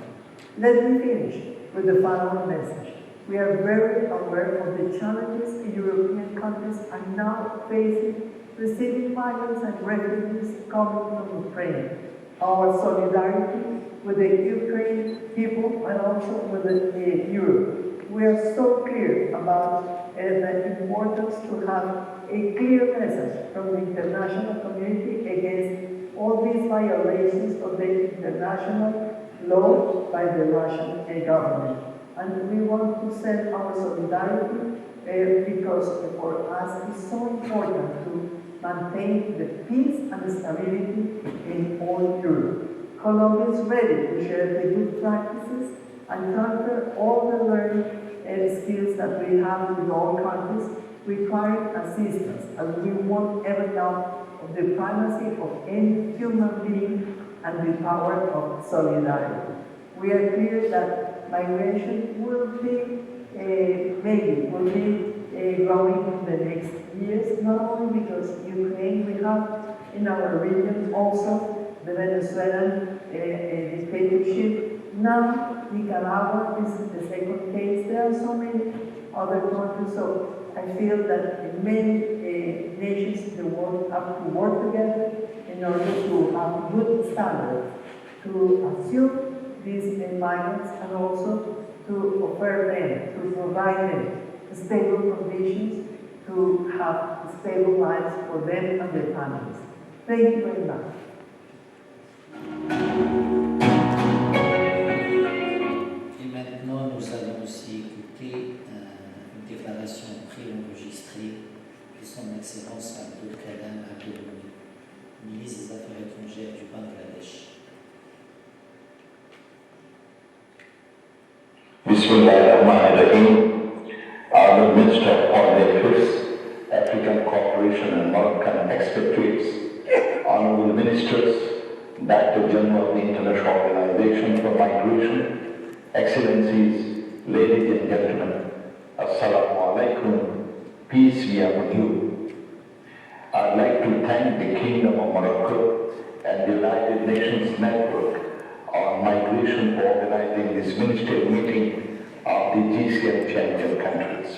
Let me finish with the following message. We are very aware of the challenges European countries are now facing receiving migrants and refugees coming from Ukraine. Our solidarity with the Ukrainian people and also with Europe. We are so clear about the importance to have a clear message from the international community against all these violations of the international law by the Russian government. And we want to send our solidarity because for us it's so important to maintain the peace and stability in all Europe. Colombia is ready to share the good practices and transfer all the learning skills that we have with all countries requiring assistance, as we won't ever doubt of the primacy of any human being and the power of solidarity. We are clear that migration will be, growing in the next years, not only because Ukraine, we have in our region also the Venezuelan dictatorship. Now Nicaragua is the second case. There are so many other countries, so I feel that many nations in the world have to work together in order to have good standards to assume these migrants and also to offer them, to provide them stable conditions to have stable lives for them and their families. Thank you very much. Et maintenant, nous allons aussi écouter une déclaration préenregistrée de son Excellence Abdul Kalam Abdul, ministre des Affaires étrangères du Bangladesh. Bismillahirrahmanirrahim. Honored Minister of Foreign Affairs honorable ministers, Director General of the International Organization for Migration, Excellencies, ladies and gentlemen, Assalamu alaikum, peace be upon you. I'd like to thank the Kingdom of Morocco and the United Nations Network on Migration for organizing this ministerial meeting of the GCM champion countries.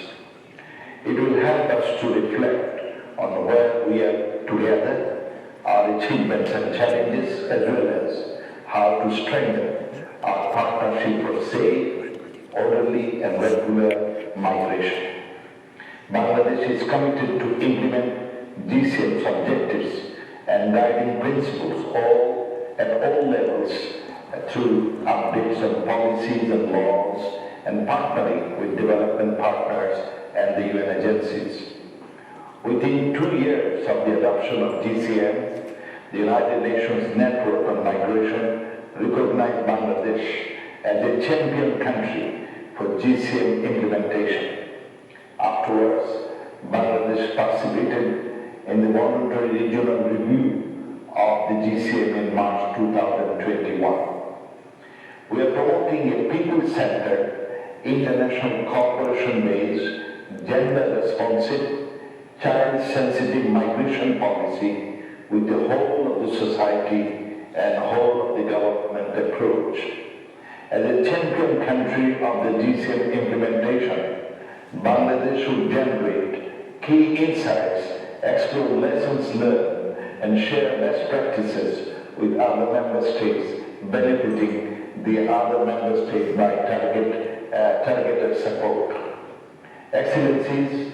It will help us to reflect on where we are together, our achievements and challenges, as well as how to strengthen our partnership for safe, orderly and regular migration. Bangladesh is committed to implement GCM's objectives and guiding principles at all levels through updates on policies and laws and partnering with development partners and the UN agencies. Within 2 years of the adoption of GCM, the United Nations Network on Migration recognized Bangladesh as a champion country for GCM implementation. Afterwards, Bangladesh participated in the voluntary regional review of the GCM in March 2021. We are promoting a people-centered, international cooperation-based, gender-responsive, child-sensitive migration policy with the whole of the society and whole of the government approach. As a champion country of the GCM implementation, Bangladesh should generate key insights, explore lessons learned, and share best practices with other member states, benefiting the other member states by targeted support. Excellencies,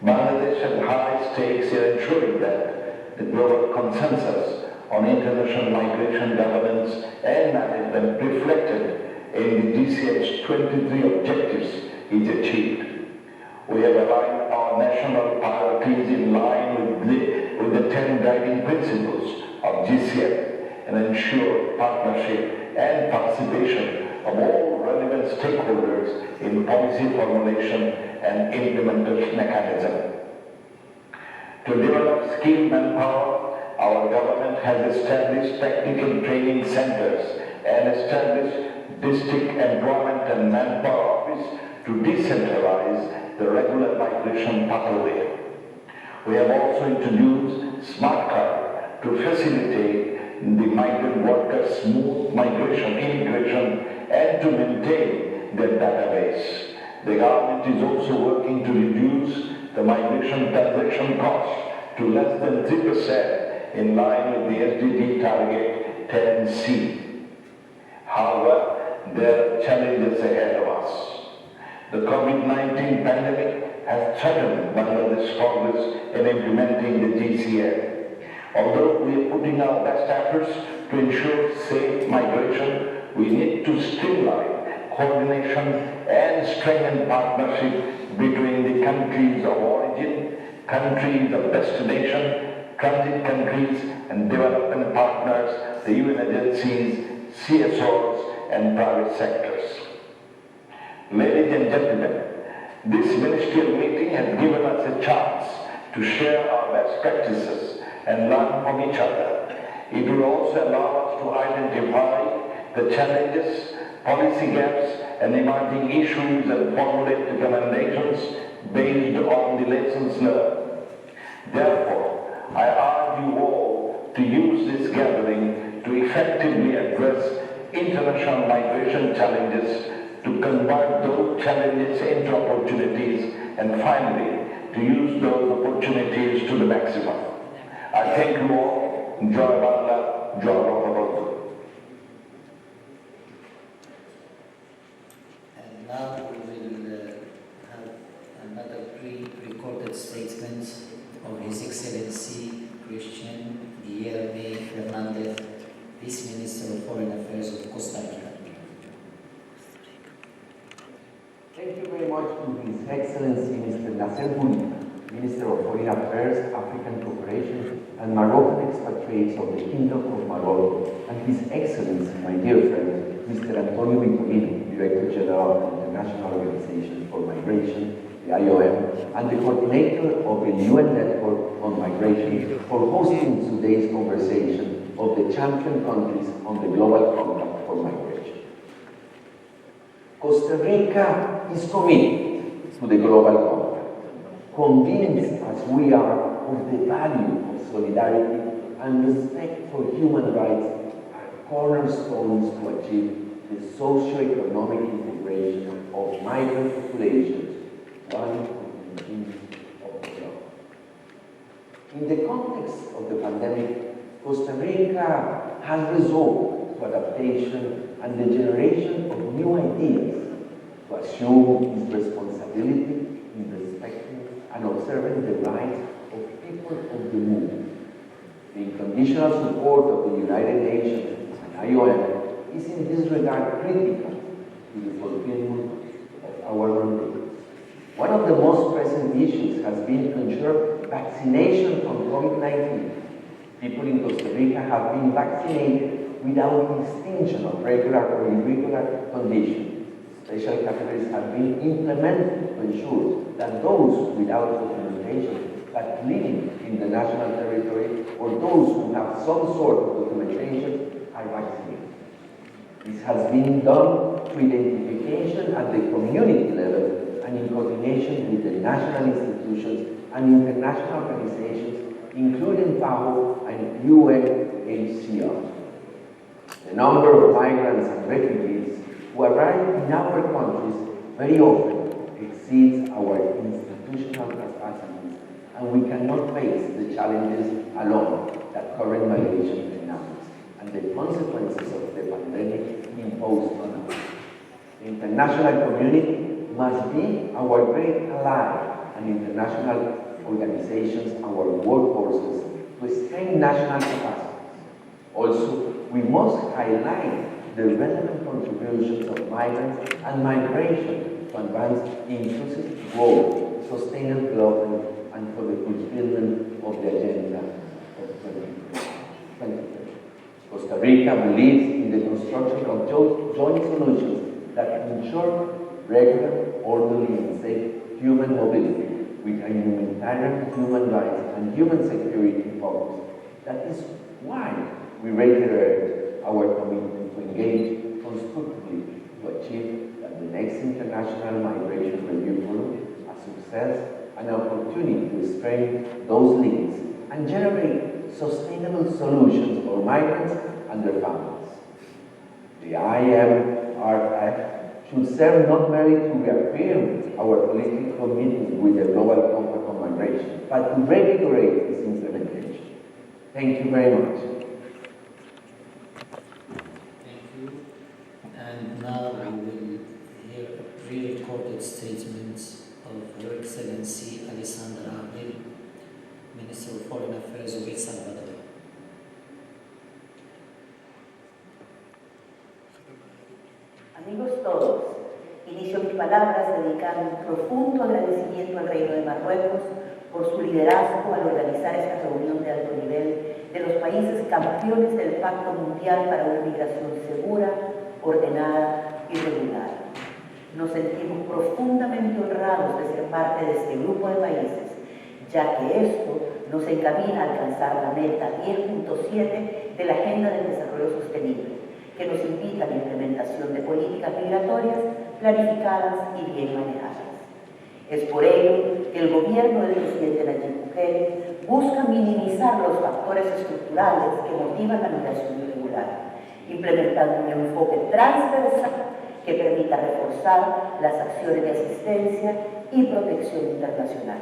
Bangladesh has high stakes in ensuring that the global consensus on international migration governance and management reflected in the GCM's 23 objectives is achieved. We have aligned our national priorities in line with the 10 guiding principles of GCM and ensure partnership and participation of all relevant stakeholders in policy formulation and implementation mechanism. To develop skilled manpower, our government has established technical training centers and established district employment and manpower office to decentralize the regular migration pathway. We have also introduced Smart Card to facilitate the migrant workers' smooth immigration, and to maintain their database. The government is also working to reduce the migration transaction cost to less than 3% in line with the SDG target 10C. However, there are challenges ahead of us. The COVID-19 pandemic has threatened Bangladesh's progress in implementing the GCM. Although we are putting our best efforts to ensure safe migration, we need to streamline coordination and strengthen partnership between the countries of origin, countries of destination, transit countries, and development partners, the UN agencies, CSOs, and private sectors. Ladies and gentlemen, this ministerial meeting has given us a chance to share our best practices and learn from each other. It will also allow us to identify the challenges, policy gaps, and emerging issues and formulate recommendations based on the lessons learned. Therefore, I urge you all to use this gathering to effectively address international migration challenges, to convert those challenges into opportunities, and finally, to use those opportunities to the maximum. I thank you all. Joy Bangla, Joy Bangla. And now we will have another pre-recorded statement of His Excellency Christian Guillermo Fernandez, Vice Minister of Foreign Affairs of Costa Rica. Thank you very much to His Excellency Mr. Nasser Bourita, Minister of Foreign Affairs, African Cooperation, and Moroccan expatriates of the Kingdom of Morocco, and His Excellency, my dear friend, Mr. Antonio Vitorino, Director General of the International Organization for Migration, the IOM, and the coordinator of the UN Network on Migration, for hosting today's conversation champion countries on the Global Compact for Migration. Costa Rica is committed to the Global Compact, convinced as we are of the value of solidarity and respect for human rights are cornerstones to achieve the socio-economic integration of migrant populations, one of the dreams of the globe. In the context of the pandemic, Costa Rica has resorted to adaptation and the generation of new ideas to assume its responsibility in respecting and observing the rights of people of the movement. The unconditional support of the United Nations and IOM is in this regard critical to the fulfillment of our mandate. One of the most pressing issues has been to ensure vaccination from COVID-19. People in Costa Rica have been vaccinated without distinction of regular or irregular conditions. Special categories have been implemented to ensure that those without documentation but living in the national territory or those who have some sort of documentation are vaccinated. This has been done through identification at the community level and in coordination with the national institutions and international organizations, including FAO and UNHCR. The number of migrants and refugees who arrive in our countries very often exceeds our institutional capacities, and we cannot face the challenges alone that current migration dynamics and the consequences of the pandemic impose on us. The international community must be our great ally, and international organizations, our workforces, to strengthen national capacities. Also, we must highlight the relevant contributions of migrants and migration to advance inclusive growth, sustainable development, and for the fulfillment of the agenda of 2030. Costa Rica believes in the construction of joint solutions that ensure regular, orderly, and safe human mobility with a humanitarian, human rights, and human security focus. That is why we reiterate our commitment to engage constructively to achieve that the next International Migration Review Forum a success and an opportunity to strengthen those links and generate sustainable solutions for migrants and their families. The IMRF should serve not merely to reaffirm our political commitment with the Global Compact on Migration, but to revigorate its implementation. Thank you very much. Thank you. And now we will hear a pre-recorded statement of Her Excellency Alessandra Abel, Minister of Foreign Affairs of El Salvador. Amigos todos, inicio mis palabras dedicando un profundo agradecimiento al Reino de Marruecos por su liderazgo al organizar esta reunión de alto nivel de los países campeones del Pacto Mundial para una migración segura, ordenada y regular. Nos sentimos profundamente honrados de ser parte de este grupo de países, ya que esto nos encamina a alcanzar la meta 10.7 de la Agenda del Desarrollo Sostenible, que nos invita a la implementación de políticas migratorias planificadas y bien manejadas. Es por ello que el gobierno del presidente Nayib Bukele busca minimizar los factores estructurales que motivan la migración irregular, implementando un enfoque transversal que permita reforzar las acciones de asistencia y protección internacional.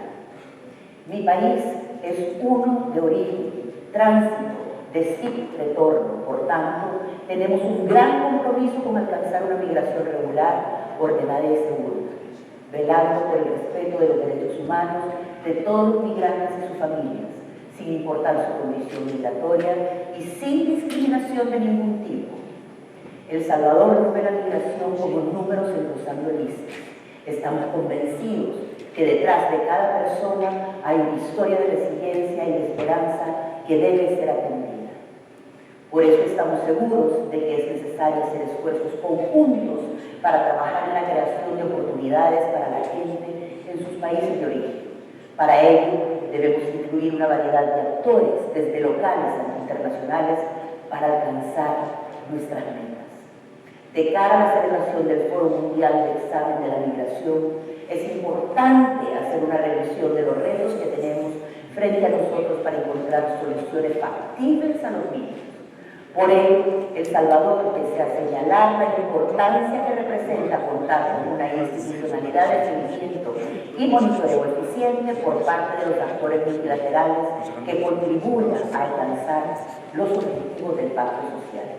Mi país es uno de origen, tránsito, destino, retorno. Por tanto, tenemos un gran compromiso con alcanzar una migración regular, ordenada y segura, velando por el respeto de los derechos humanos de todos los migrantes y sus familias, sin importar su condición migratoria y sin discriminación de ningún tipo. El Salvador no ve la migración como números engrosando listas. Estamos convencidos que detrás de cada persona hay una historia de resiliencia y de esperanza que debe ser atendida. Por eso estamos seguros de que es necesario hacer esfuerzos conjuntos para trabajar en la creación de oportunidades para la gente en sus países de origen. Para ello, debemos incluir una variedad de actores, desde locales hasta internacionales, para alcanzar nuestras metas. De cara a la celebración del Foro Mundial de Examen de la Migración, es importante hacer una revisión de los retos que tenemos frente a nosotros para encontrar soluciones factibles a los mismos. Por ello, El Salvador, pese a señalar la importancia que representa contar con una institucionalidad de seguimiento y monitoreo eficiente por parte de los actores multilaterales que contribuyan a alcanzar los objetivos del Pacto Social.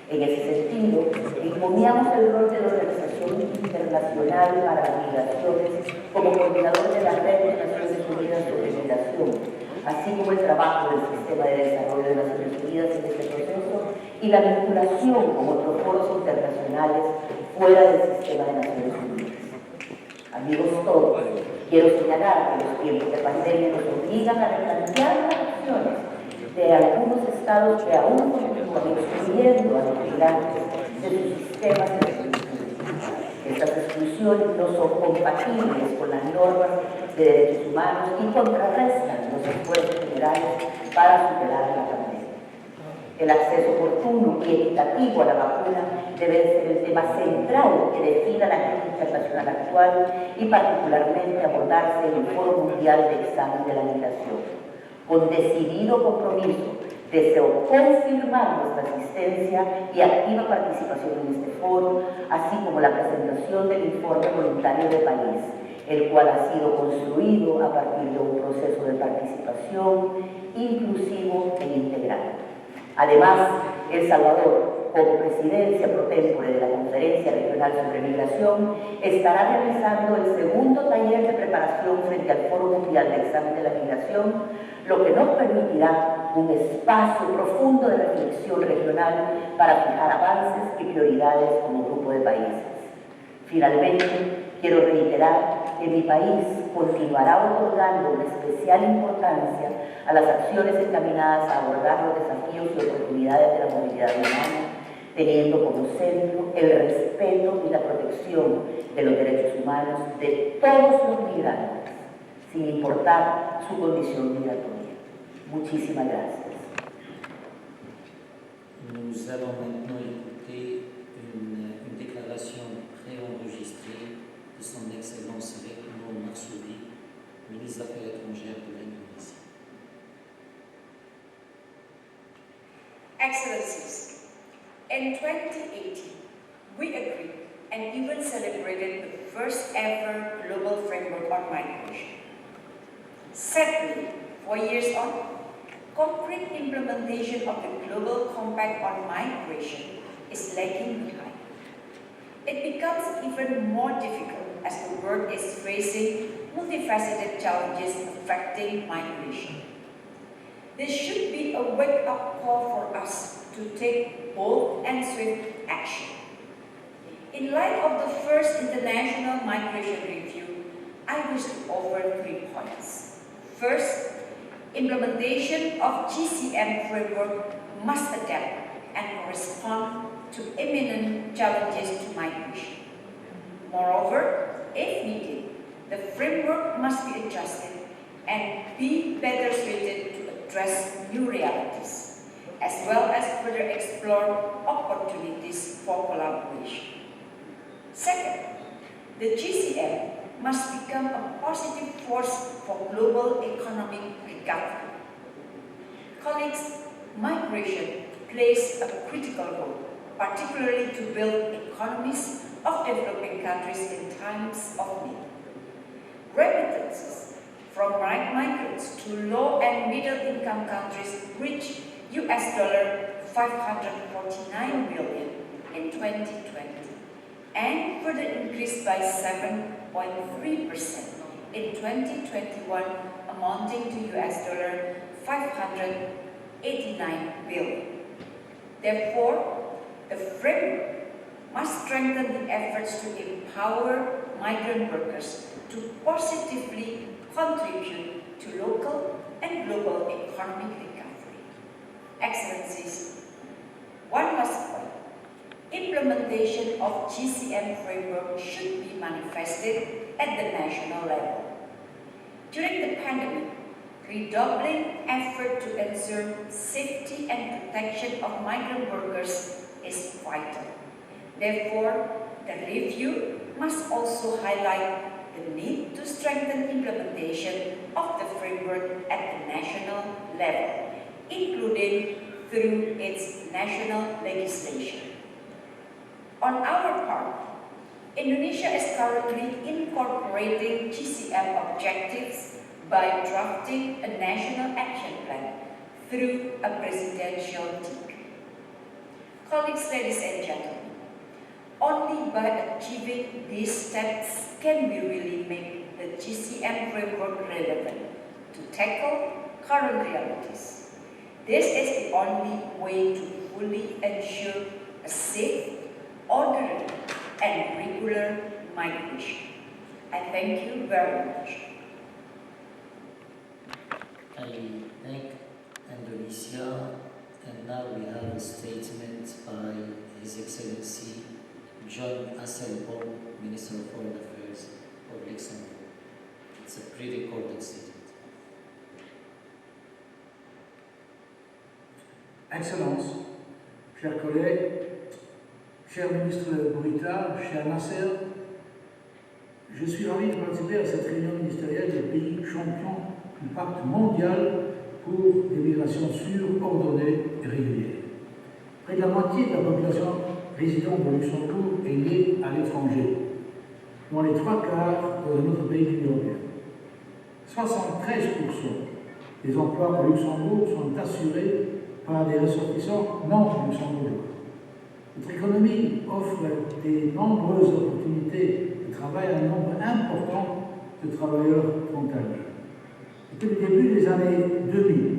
En ese sentido, imponíamos el rol de la Organización Internacional para las Migraciones como coordinador de la Red de Naciones Unidas sobre Migración, así como el trabajo del Sistema de Desarrollo de Naciones Unidas en este proceso y la vinculación con otros foros internacionales fuera del Sistema de Naciones Unidas. Amigos todos, quiero señalar que los tiempos de pandemia nos obligan a replantear las acciones de algunos estados que aún continúan excluyendo a los migrantes de sus sistemas de exclusión. Estas exclusiones no son compatibles con las normas de derechos humanos y contrarrestan los esfuerzos generales para superar la pandemia. El acceso oportuno y equitativo a la vacuna debe ser el tema central que defina la agenda internacional actual y particularmente abordarse en el Foro Mundial de Examen de la Migración. Con decidido compromiso, deseo confirmar nuestra asistencia y activa participación en este foro, así como la presentación del informe voluntario de país, el cual ha sido construido a partir de un proceso de participación inclusivo e integral. Además, El Salvador, como presidencia pro tempore de la Conferencia Regional sobre Migración, estará realizando el segundo taller de preparación frente al Foro Mundial de Examen de la Migración, lo que nos permitirá un espacio profundo de reflexión regional para fijar avances y prioridades como grupo de países. Finalmente, quiero reiterar que mi país continuará otorgando una especial importancia a las acciones encaminadas a abordar los desafíos y oportunidades de la movilidad humana, teniendo como centro el respeto y la protección de los derechos humanos de todos los migrantes, sin importar su condición migratoria. Muchísimas gracias. Nous allons maintenant écouter une déclaration préenregistrée de son Excellence Retno Marsudi, ministre des Affaires étrangères de l'Indonésie. Excellencies, in 2018, we agreed and even celebrated the first ever global framework on migration. Sadly, 4 years on, concrete implementation of the Global Compact on Migration is lagging behind. It becomes even more difficult as the world is facing multifaceted challenges affecting migration. This should be a wake-up call for us to take bold and swift action. In light of the first International Migration Review, I wish to offer 3 points. First, implementation of GCM framework must adapt and correspond to imminent challenges to migration. Moreover, if needed, the framework must be adjusted and be better suited to address new realities, as well as further explore opportunities for collaboration. Second, the GCM must become a positive force for global economic recovery. Colleagues, migration plays a critical role, particularly to build economies of developing countries in times of need. Remittances from migrants to low and middle income countries reached $549 billion in 2020 and further increased by 7.3% in 2021, amounting to $589 billion. Therefore, the framework must strengthen the efforts to empower migrant workers to positively contribute to local and global economic recovery. Excellencies, one last point. Implementation of GCM framework should be manifested at the national level. During the pandemic, redoubling effort to ensure safety and protection of migrant workers is vital. Therefore, the review must also highlight the need to strengthen implementation of the framework at the national level, including through its national legislation. On our part, Indonesia is currently incorporating GCM objectives by drafting a national action plan through a presidential decree. Colleagues, ladies and gentlemen, only by achieving these steps can we really make the GCM framework relevant to tackle current realities. This is the only way to fully ensure a safe, orderly, and regular migration. I thank you very much. I thank Indonesia, and now we have a statement by His Excellency John Asselborn, Minister of Foreign Affairs of Luxembourg. It's a pre-recorded statement. Excellences, chers collègues, cher ministre Bourita, cher Nasser, je suis ravi de participer à cette réunion ministérielle des pays champions du pacte mondial pour des migrations sûres, ordonnées et régulières. Près de la moitié de la population résidant au Luxembourg est née à l'étranger, dont les 3/4 dans un autre pays de l'Union européenne. 73% des emplois au Luxembourg sont assurés par des ressortissants non luxembourgeois. Notre économie offre de nombreuses opportunités de travail à un nombre important de travailleurs frontaliers. Depuis le début des années 2000,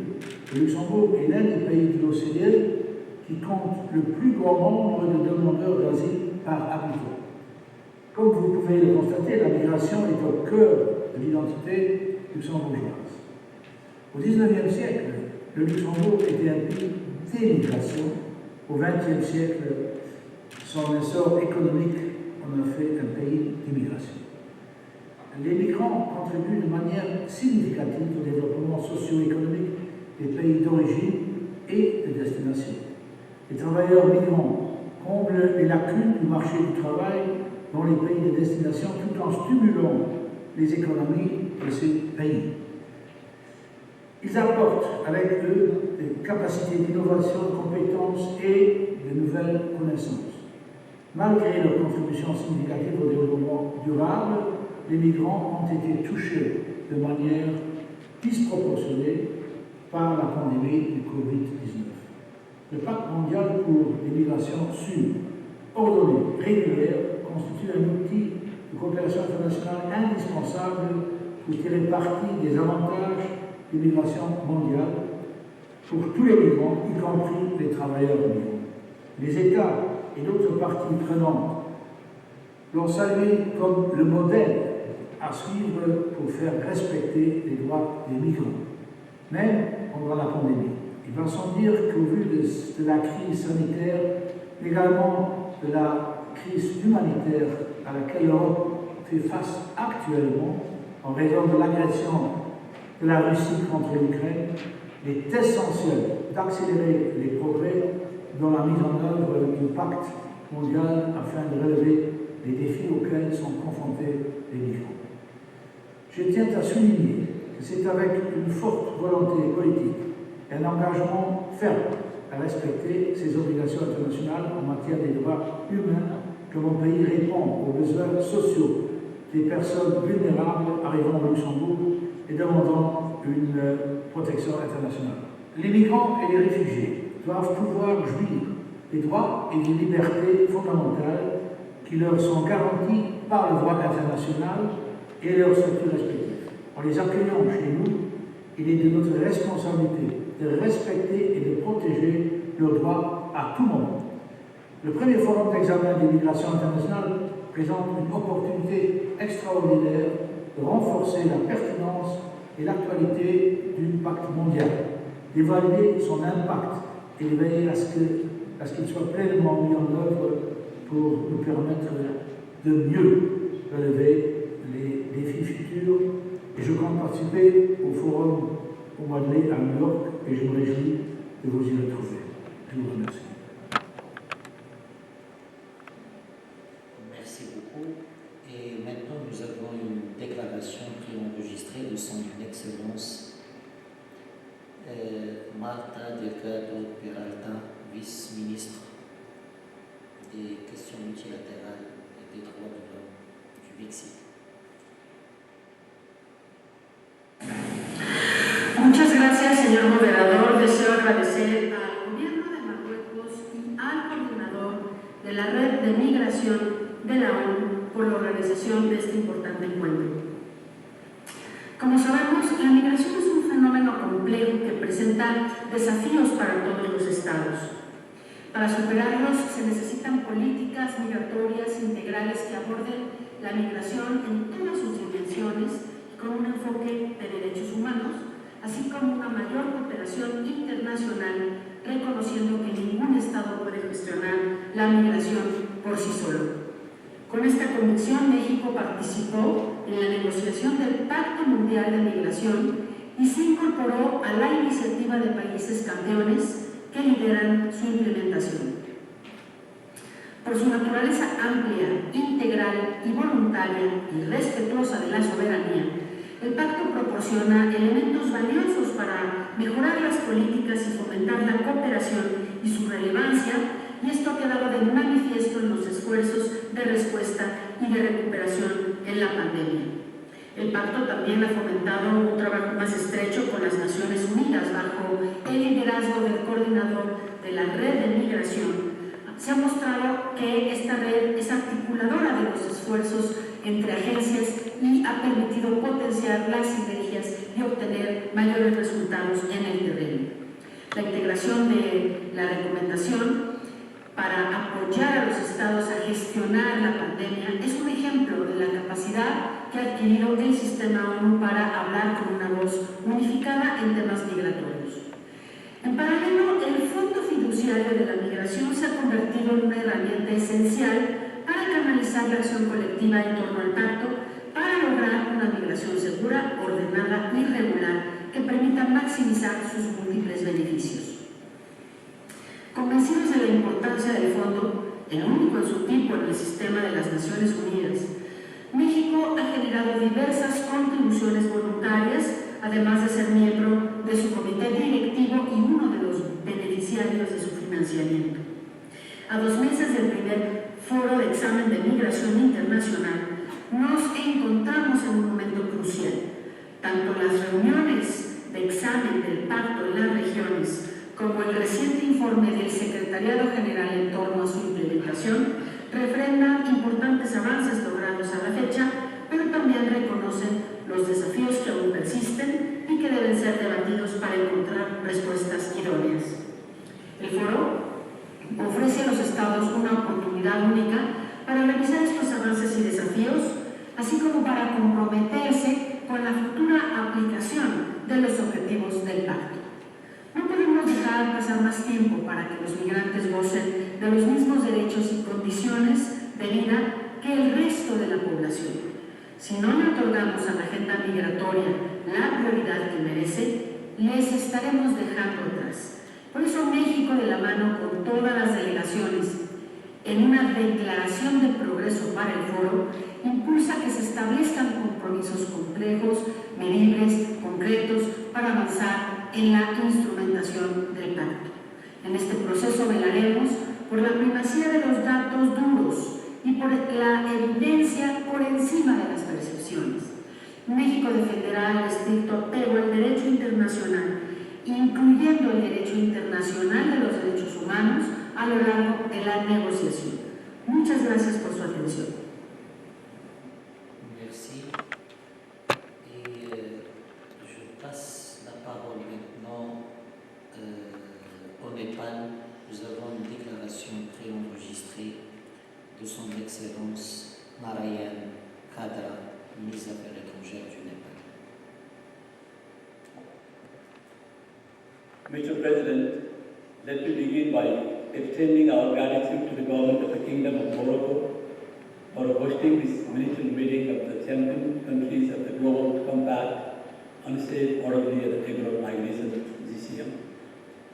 le Luxembourg est l'un des pays de l'OCDE qui compte le plus grand nombre de demandeurs d'asile par habitant. Comme vous pouvez le constater, la migration est au cœur de l'identité luxembourgeoise. Au XIXe siècle, le Luxembourg était un pays d'émigration. Au XXe siècle, son essor économique en a fait un pays d'immigration. Les migrants contribuent de manière significative au développement socio-économique des pays d'origine et de destination. Les travailleurs migrants comblent les lacunes du marché du travail dans les pays de destination tout en stimulant les économies de ces pays. Ils apportent avec eux des capacités d'innovation, de compétences et de nouvelles connaissances. Malgré leur contribution significative au développement durable, les migrants ont été touchés de manière disproportionnée par la pandémie du Covid-19. Le pacte mondial pour les migrations sûres, ordonnées, régulières, constitue un outil de coopération internationale indispensable pour tirer parti des avantages des migrations mondiales pour tous les migrants, y compris les travailleurs migrants. Les États et d'autres parties prenantes l'ont salué comme le modèle à suivre pour faire respecter les droits des migrants, même pendant la pandémie. Il va sans dire qu'au vu de la crise sanitaire, mais également de la crise humanitaire à laquelle l'Europe fait face actuellement en raison de l'agression de la Russie contre l'Ukraine, il est essentiel d'accélérer les progrès dans la mise en œuvre du pacte mondial afin de relever les défis auxquels sont confrontés les migrants. Je tiens à souligner que c'est avec une forte volonté politique et un engagement ferme à respecter ses obligations internationales en matière des droits humains que mon pays répond aux besoins sociaux des personnes vulnérables arrivant au Luxembourg et demandant une protection internationale. Les migrants et les réfugiés doivent pouvoir jouir des droits et des libertés fondamentales qui leur sont garantis par le droit international et leurs statuts respectifs. En les accueillant chez nous, il est de notre responsabilité de respecter et de protéger leurs droits à tout moment. Le premier forum d'examen des migrations internationales présente une opportunité extraordinaire de renforcer la pertinence et l'actualité du pacte mondial, d'évaluer son impact et de veiller à ce qu'il soit pleinement mis en œuvre pour nous permettre de mieux relever les défis futurs. Et je compte participer au forum au mois de mai à New York et je me réjouis de vous y retrouver. Je vous remercie. Merci beaucoup. Et maintenant, nous avons une déclaration préenregistrée de son Excellence Marta Delgado Peralta, vice-ministre des questions multilatérales et des droits de l'homme du Mexique. Muchas gracias, señor moderador. Deseo agradecer al Gobierno de Marruecos y al coordinador de la Red de Migración de la ONU por la organización de este importante encuentro. Como sabemos, la migración es un fenómeno complejo que presenta desafíos para todos los estados. Para superarlos se necesitan políticas migratorias integrales que aborden la migración en todas sus dimensiones con un enfoque de derechos humanos, así como una mayor cooperación internacional, reconociendo que ningún Estado puede gestionar la migración por sí solo. Con esta convicción, México participó en la negociación del Pacto Mundial de Migración y se incorporó a la iniciativa de países campeones que lideran su implementación. Por su naturaleza amplia, integral y voluntaria y respetuosa de la soberanía, el pacto proporciona elementos valiosos para mejorar las políticas y fomentar la cooperación y su relevancia, y esto ha quedado de manifiesto en los esfuerzos de respuesta y de recuperación en la pandemia. El pacto también ha fomentado un trabajo más estrecho con las Naciones Unidas bajo el liderazgo del coordinador de la Red de Migración. Se ha mostrado que esta red es articuladora de los esfuerzos entre agencias y ha permitido potenciar las sinergias y obtener mayores resultados en el terreno. La integración de la recomendación para apoyar a los estados a gestionar la pandemia es un ejemplo de la capacidad que ha adquirido el sistema ONU para hablar con una voz unificada en temas migratorios. En paralelo, el Fondo Fiduciario de la Migración se ha convertido en una herramienta esencial para canalizar la acción colectiva en torno al pacto para lograr una migración segura, ordenada y regular que permita maximizar sus múltiples beneficios. Convencidos de la importancia del fondo, el único en su tipo en el sistema de las Naciones Unidas, México ha generado diversas contribuciones voluntarias, además de ser miembro de su comité directivo y uno de los beneficiarios de su financiamiento. A 2 meses del primer foro de examen de migración internacional, nos encontramos en un momento crucial. Tanto las reuniones de examen del pacto en las regiones como el reciente informe del Secretariado General en torno a su implementación refrendan importantes avances logrados a la fecha, pero también reconocen los desafíos que aún persisten y que deben ser debatidos para encontrar respuestas idóneas. El foro ofrece a los estados una oportunidad única para revisar estos avances y desafíos, así como para comprometerse con la futura aplicación de los objetivos del pacto. No podemos dejar pasar más tiempo para que los migrantes gocen de los mismos derechos y condiciones de vida que el resto de la población. Si no le otorgamos a la agenda migratoria la prioridad que merece, les estaremos dejando atrás. Por eso México, de la mano con todas las delegaciones, en una declaración de progreso para el foro, impulsa que se establezcan compromisos complejos, medibles, concretos, para avanzar en la instrumentación del pacto. En este proceso velaremos por la primacía de los datos duros y por la evidencia por encima de las percepciones. México defenderá el estricto apego al derecho internacional, incluyendo el derecho internacional de los derechos humanos a lo largo de la negociación. Muchas gracias por su atención. Merci. Et je passe la parole maintenant au Népal. Nous avons une déclaration préenregistrée de son Excellence Narayan Kadra, ministre des Affaires étrangères du Népal. Mr. President, let me begin by extending our gratitude to the government of the Kingdom of Morocco for hosting this ministerial meeting of the champion countries of the Global Compact unsafe, orderly, and irregular migration GCM.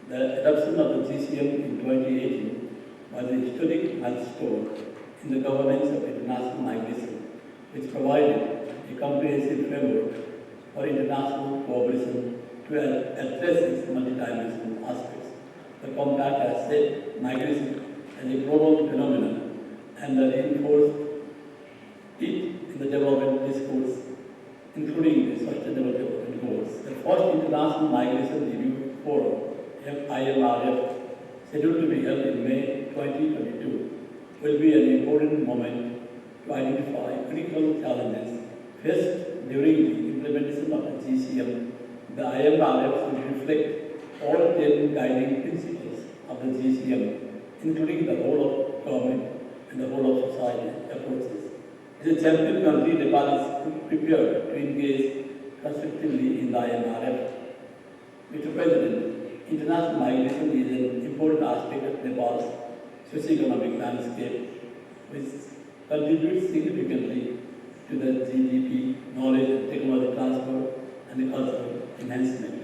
The adoption of the GCM in 2018 was a historic milestone in the governance of international migration, which provided a comprehensive framework for international cooperation to address its multidimensional aspects. The compact has set migration as a global phenomenon and reinforced it in the development discourse, including the Sustainable Development Goals. The first International Migration Review Forum, IMRF, scheduled to be held in May 2022, will be an important moment to identify critical challenges faced during the implementation of the GCM. The IMRF should reflect all 10 guiding principles of the GCM, including the role of government and the role of society approaches. As a champion country, Nepal is prepared to engage constructively in the IMRF. Mr. President, international migration is an important aspect of Nepal's socio-economic landscape, which contributes significantly to the GDP, knowledge and technology transfer, and the cultural enhancement.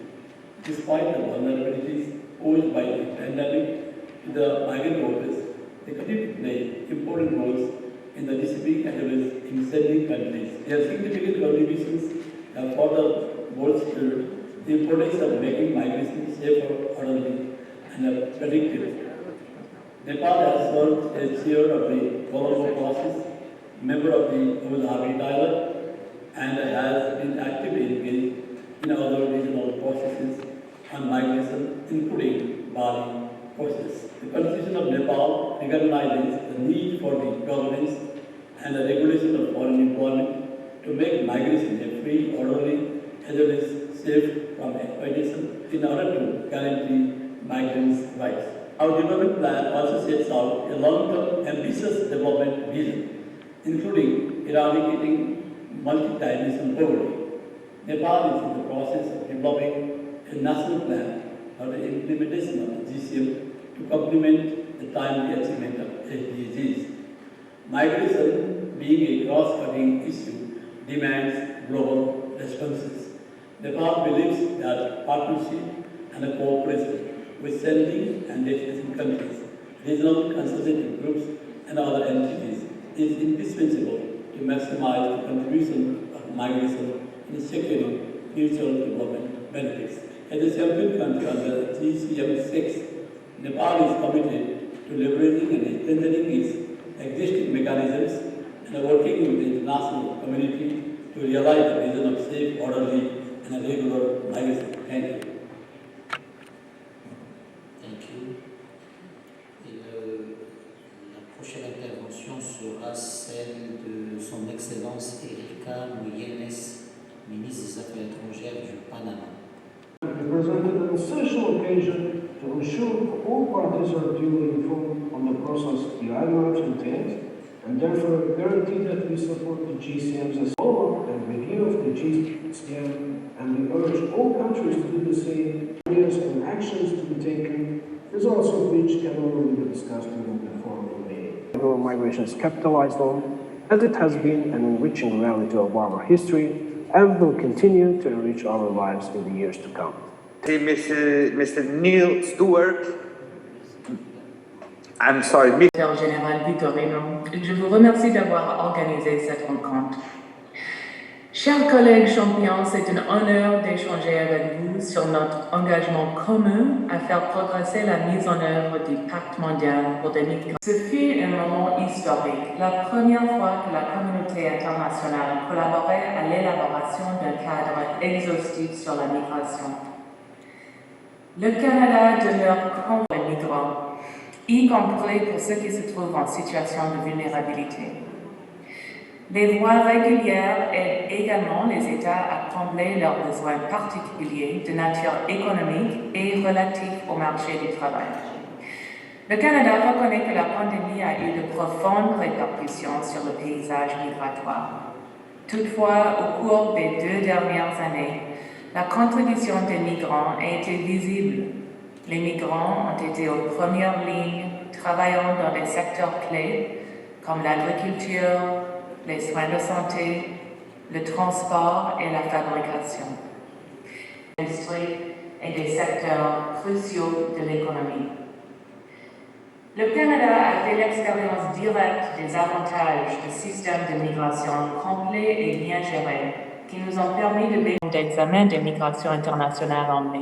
Despite the vulnerabilities posed by the pandemic to the migrant workers, they continue to play important roles in the receiving as well as in sending countries. Their significant contributions have further bolstered the importance of making migration safer, orderly, and predictable. Nepal has served as chair of the global process, member of the Ulhari dialogue, and has been actively engaged in other regional processes on migration, including Bali process. The Constitution of Nepal recognizes the need for the governance and the regulation of foreign employment to make migration a free, orderly, as well as safe from exploitation in order to guarantee migrants' rights. Our development plan also sets out a long-term ambitious development vision, including eradicating multi-dimensional poverty. Nepal is in the process of developing a national plan for the implementation of the GCM to complement the timely achievement of SDGs. Migration, being a cross-cutting issue, demands global responses. Nepal believes that partnership and cooperation with sending and destination countries, regional consultative groups, and other entities is indispensable to maximize the contribution of migration in securing future development benefits. As a champion country under GCM6, Nepal is committed to leveraging and strengthening its existing mechanisms and working with the international community to realize the vision of safe, orderly, and regular migration. Thank you. Thank you. La prochaine intervention sera celle de Son Excellence Erika Moyenes, ministre des Affaires étrangères du Panama. Represented an essential occasion to ensure all parties are duly informed on the process the IMRF entails, and therefore guarantee that we support the GCMs as follow-up and review of the GCM, and we urge all countries to do the same, ideas and actions to be taken, results of which can only be discussed within the forum meeting. Migration is capitalized on, as it has been an enriching reality of our history, and will continue to enrich our lives in the years to come. Mr. Neil Stewart, I'm sorry. Général Vitorino, je vous remercie d'avoir organisé cette rencontre. Chers collègues champions, c'est un honneur d'échanger avec vous sur notre engagement commun à faire progresser la mise en œuvre du Pacte mondial pour des migrants. Ce fut un moment historique, la première fois que la communauté internationale collaborait à l'élaboration d'un cadre exhaustif sur la migration. Le Canada demeure contre les migrants, y compris pour ceux qui se trouvent en situation de vulnérabilité. Les voies régulières aident également les États à combler leurs besoins particuliers de nature économique et relatifs au marché du travail. Le Canada reconnaît que la pandémie a eu de profondes répercussions sur le paysage migratoire. Toutefois, au cours des 2 dernières années, la contribution des migrants a été visible. Les migrants ont été aux premières lignes, travaillant dans des secteurs clés comme l'agriculture, les soins de santé, le transport et la fabrication. l'industrie et des secteurs cruciaux de l'économie. Le Canada a fait l'expérience directe des avantages de systèmes de migration complets et bien gérés qui nous ont permis de bénéficier d'examen des migrations internationales en mai.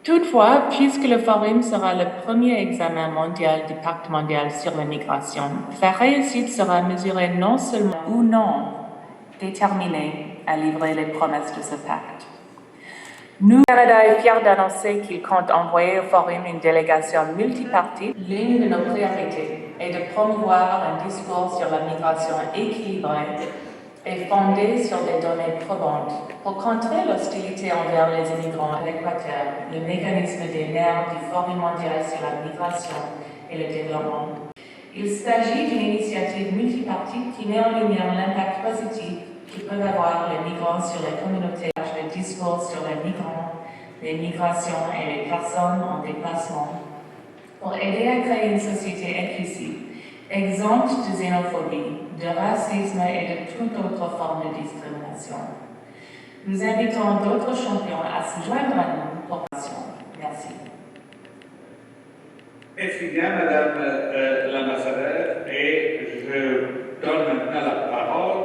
Toutefois, puisque le forum sera le premier examen mondial du pacte mondial sur la migration, sa réussite sera mesurée non seulement ou non déterminée à livrer les promesses de ce pacte. Nous, le Canada est fier d'annoncer qu'il compte envoyer au forum une délégation multipartite. L'une de nos priorités est de promouvoir un discours sur la migration équilibrée et fondée sur des données probantes pour contrer l'hostilité envers les immigrants à l'Équateur, le mécanisme des nerfs du Forum mondial sur la migration et le développement. Il s'agit d'une initiative multipartite qui met en lumière l'impact positif que peuvent avoir les migrants sur les communautés. Le discours sur les migrants, les migrations et les personnes en déplacement pour aider à créer une société inclusive, exempte de xénophobie, de racisme et de toute autre forme de discrimination. Nous invitons d'autres champions à se joindre à nous pour passion. Merci. Merci bien, Madame l'ambassadeur, et je donne maintenant la parole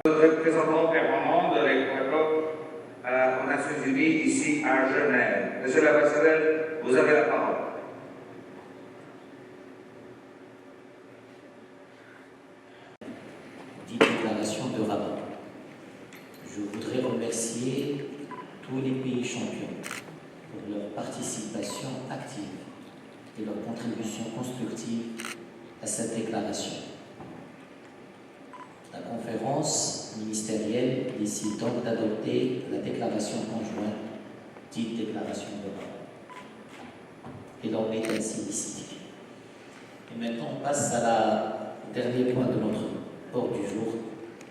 au représentant permanent de l'Équateur aux Nations Unies ici à Genève. Monsieur l'ambassadeur, vous avez la parole. Déclaration de Rabat. Je voudrais remercier tous les pays champions pour leur participation active et leur contribution constructive à cette déclaration. La conférence ministérielle décide donc d'adopter la déclaration conjointe, dite déclaration de Rabat. Et l'on est ainsi décidé. Et maintenant, on passe à la dernier point de notre ordre du jour,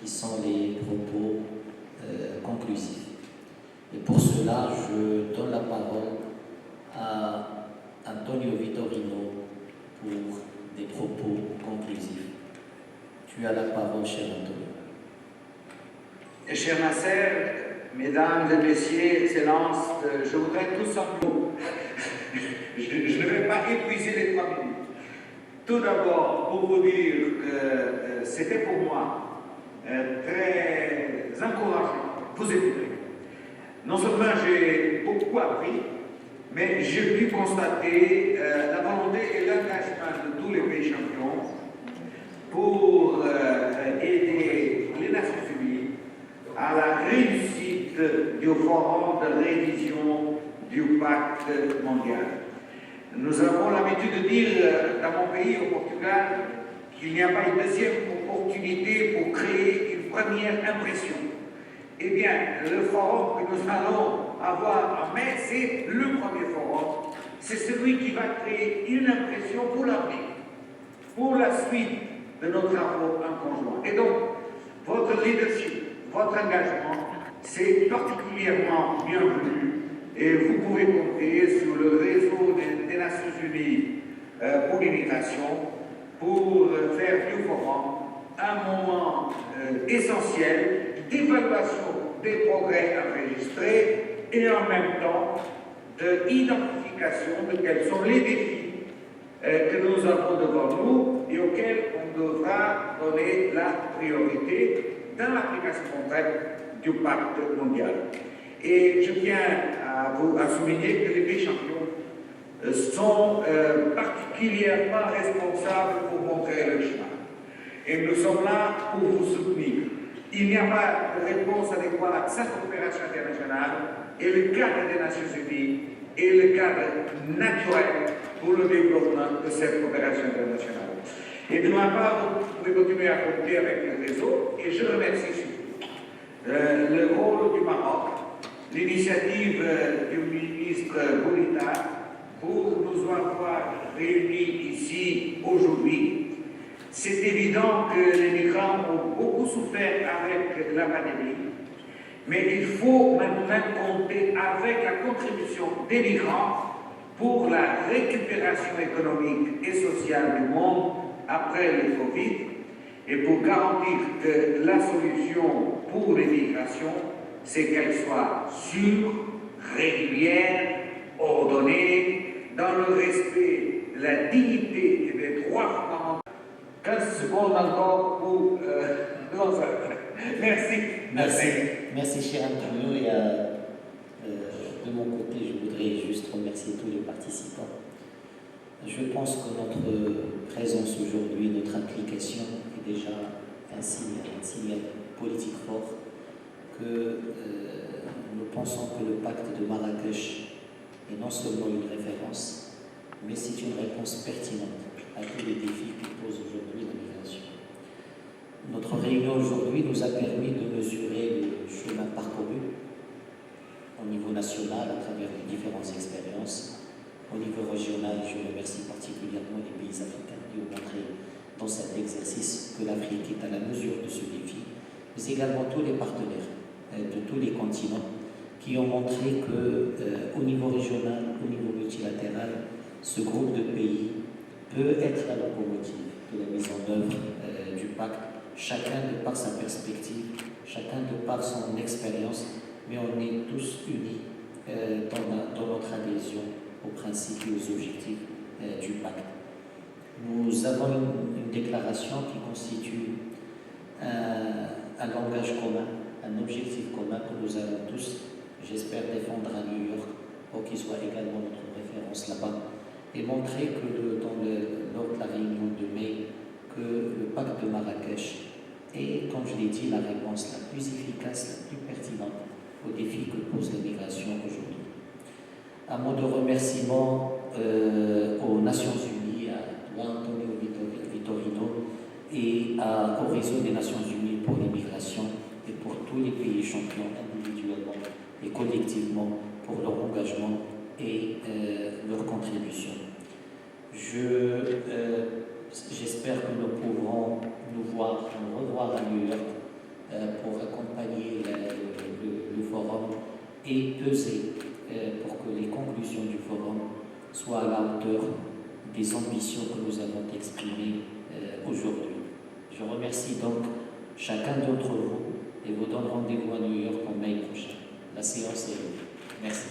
qui sont les propos conclusifs. Et pour cela, je donne la parole à Antonio Vitorino pour des propos conclusifs. Tu as la parole, cher Antonio. Cher Nasser, Mesdames et Messieurs, Excellences, je voudrais tout simplement, je ne vais pas épuiser les 3 minutes. Tout d'abord, pour vous dire que c'était pour moi très encourageant vous écouter. Non seulement j'ai beaucoup appris, mais j'ai pu constater la volonté et l'engagement de tous les pays champions pour aider les Nations Unies à la réussite du forum de révision du pacte mondial. Nous avons l'habitude de dire dans mon pays, au Portugal, qu'il n'y a pas une deuxième opportunité pour créer une première impression. Eh bien, le forum que nous allons avoir en mai, c'est le premier forum. C'est celui qui va créer une impression pour l'avenir, pour la suite de nos travaux en conjoint. Et donc, votre leadership, votre engagement, c'est particulièrement bienvenu. Et vous pouvez compter sur le réseau des Nations Unies pour l'immigration pour faire du forum un moment essentiel d'évaluation des progrès enregistrés et en même temps d'identification de quels sont les défis que nous avons devant nous et auxquels on devra donner la priorité dans l'application concrète du pacte mondial. Et je tiens à souligner que les pays champions sont particulièrement responsables pour montrer le chemin. Et nous sommes là pour vous soutenir. Il n'y a pas de réponse adéquate à cette coopération internationale et le cadre des Nations Unies est le cadre naturel pour le développement de cette coopération internationale. Et de ma part, vous pouvez continuer à compter avec le réseau et je remercie surtout le rôle du Maroc, l'initiative du ministre Bourita pour nous avoir réunis ici aujourd'hui. C'est évident que les migrants ont beaucoup souffert avec la pandémie, mais il faut maintenant compter avec la contribution des migrants pour la récupération économique et sociale du monde après le Covid et pour garantir que la solution pour les migrations c'est qu'elle soit sûre, régulière, ordonnée, dans le respect de la dignité et des droits fondamentaux. 15 secondes encore pour Merci. Merci, cher Antonio. Et de mon côté, je voudrais juste remercier tous les participants. Je pense que notre présence aujourd'hui, notre implication est déjà un signal politique fort, que nous pensons que le pacte de Marrakech est non seulement une référence, mais c'est une réponse pertinente à tous les défis que pose aujourd'hui la migration. Notre réunion aujourd'hui nous a permis de mesurer le chemin parcouru au niveau national à travers les différentes expériences. Au niveau régional, je remercie particulièrement les pays africains qui ont montré dans cet exercice que l'Afrique est à la mesure de ce défi, mais également tous les partenaires de tous les continents qui ont montré qu'au niveau régional, au niveau multilatéral, ce groupe de pays peut être la locomotive de la mise en œuvre du pacte, chacun de par sa perspective, chacun de par son expérience, mais on est tous unis dans notre adhésion aux principes et aux objectifs du pacte. Nous avons une déclaration qui constitue un langage commun, un objectif commun que nous allons tous, j'espère, défendre à New York pour qu'il soit également notre référence là-bas et montrer que lors de la réunion de mai, que le pacte de Marrakech est, comme je l'ai dit, la réponse la plus efficace, la plus pertinente aux défis que pose la migration aujourd'hui. Un mot de remerciement aux Nations Unies, à Antonio Vitorino et au réseau des Nations Unies pour l'immigration et pour tous les pays champions individuellement et collectivement pour leur engagement et leur contribution. J'espère que nous pourrons nous revoir à New York pour accompagner le forum et peser pour que les conclusions du forum soient à la hauteur des ambitions que nous avons exprimées aujourd'hui. Je remercie donc chacun d'entre vous et vous donne rendez-vous à New York en mai prochain. La séance est levée. Merci.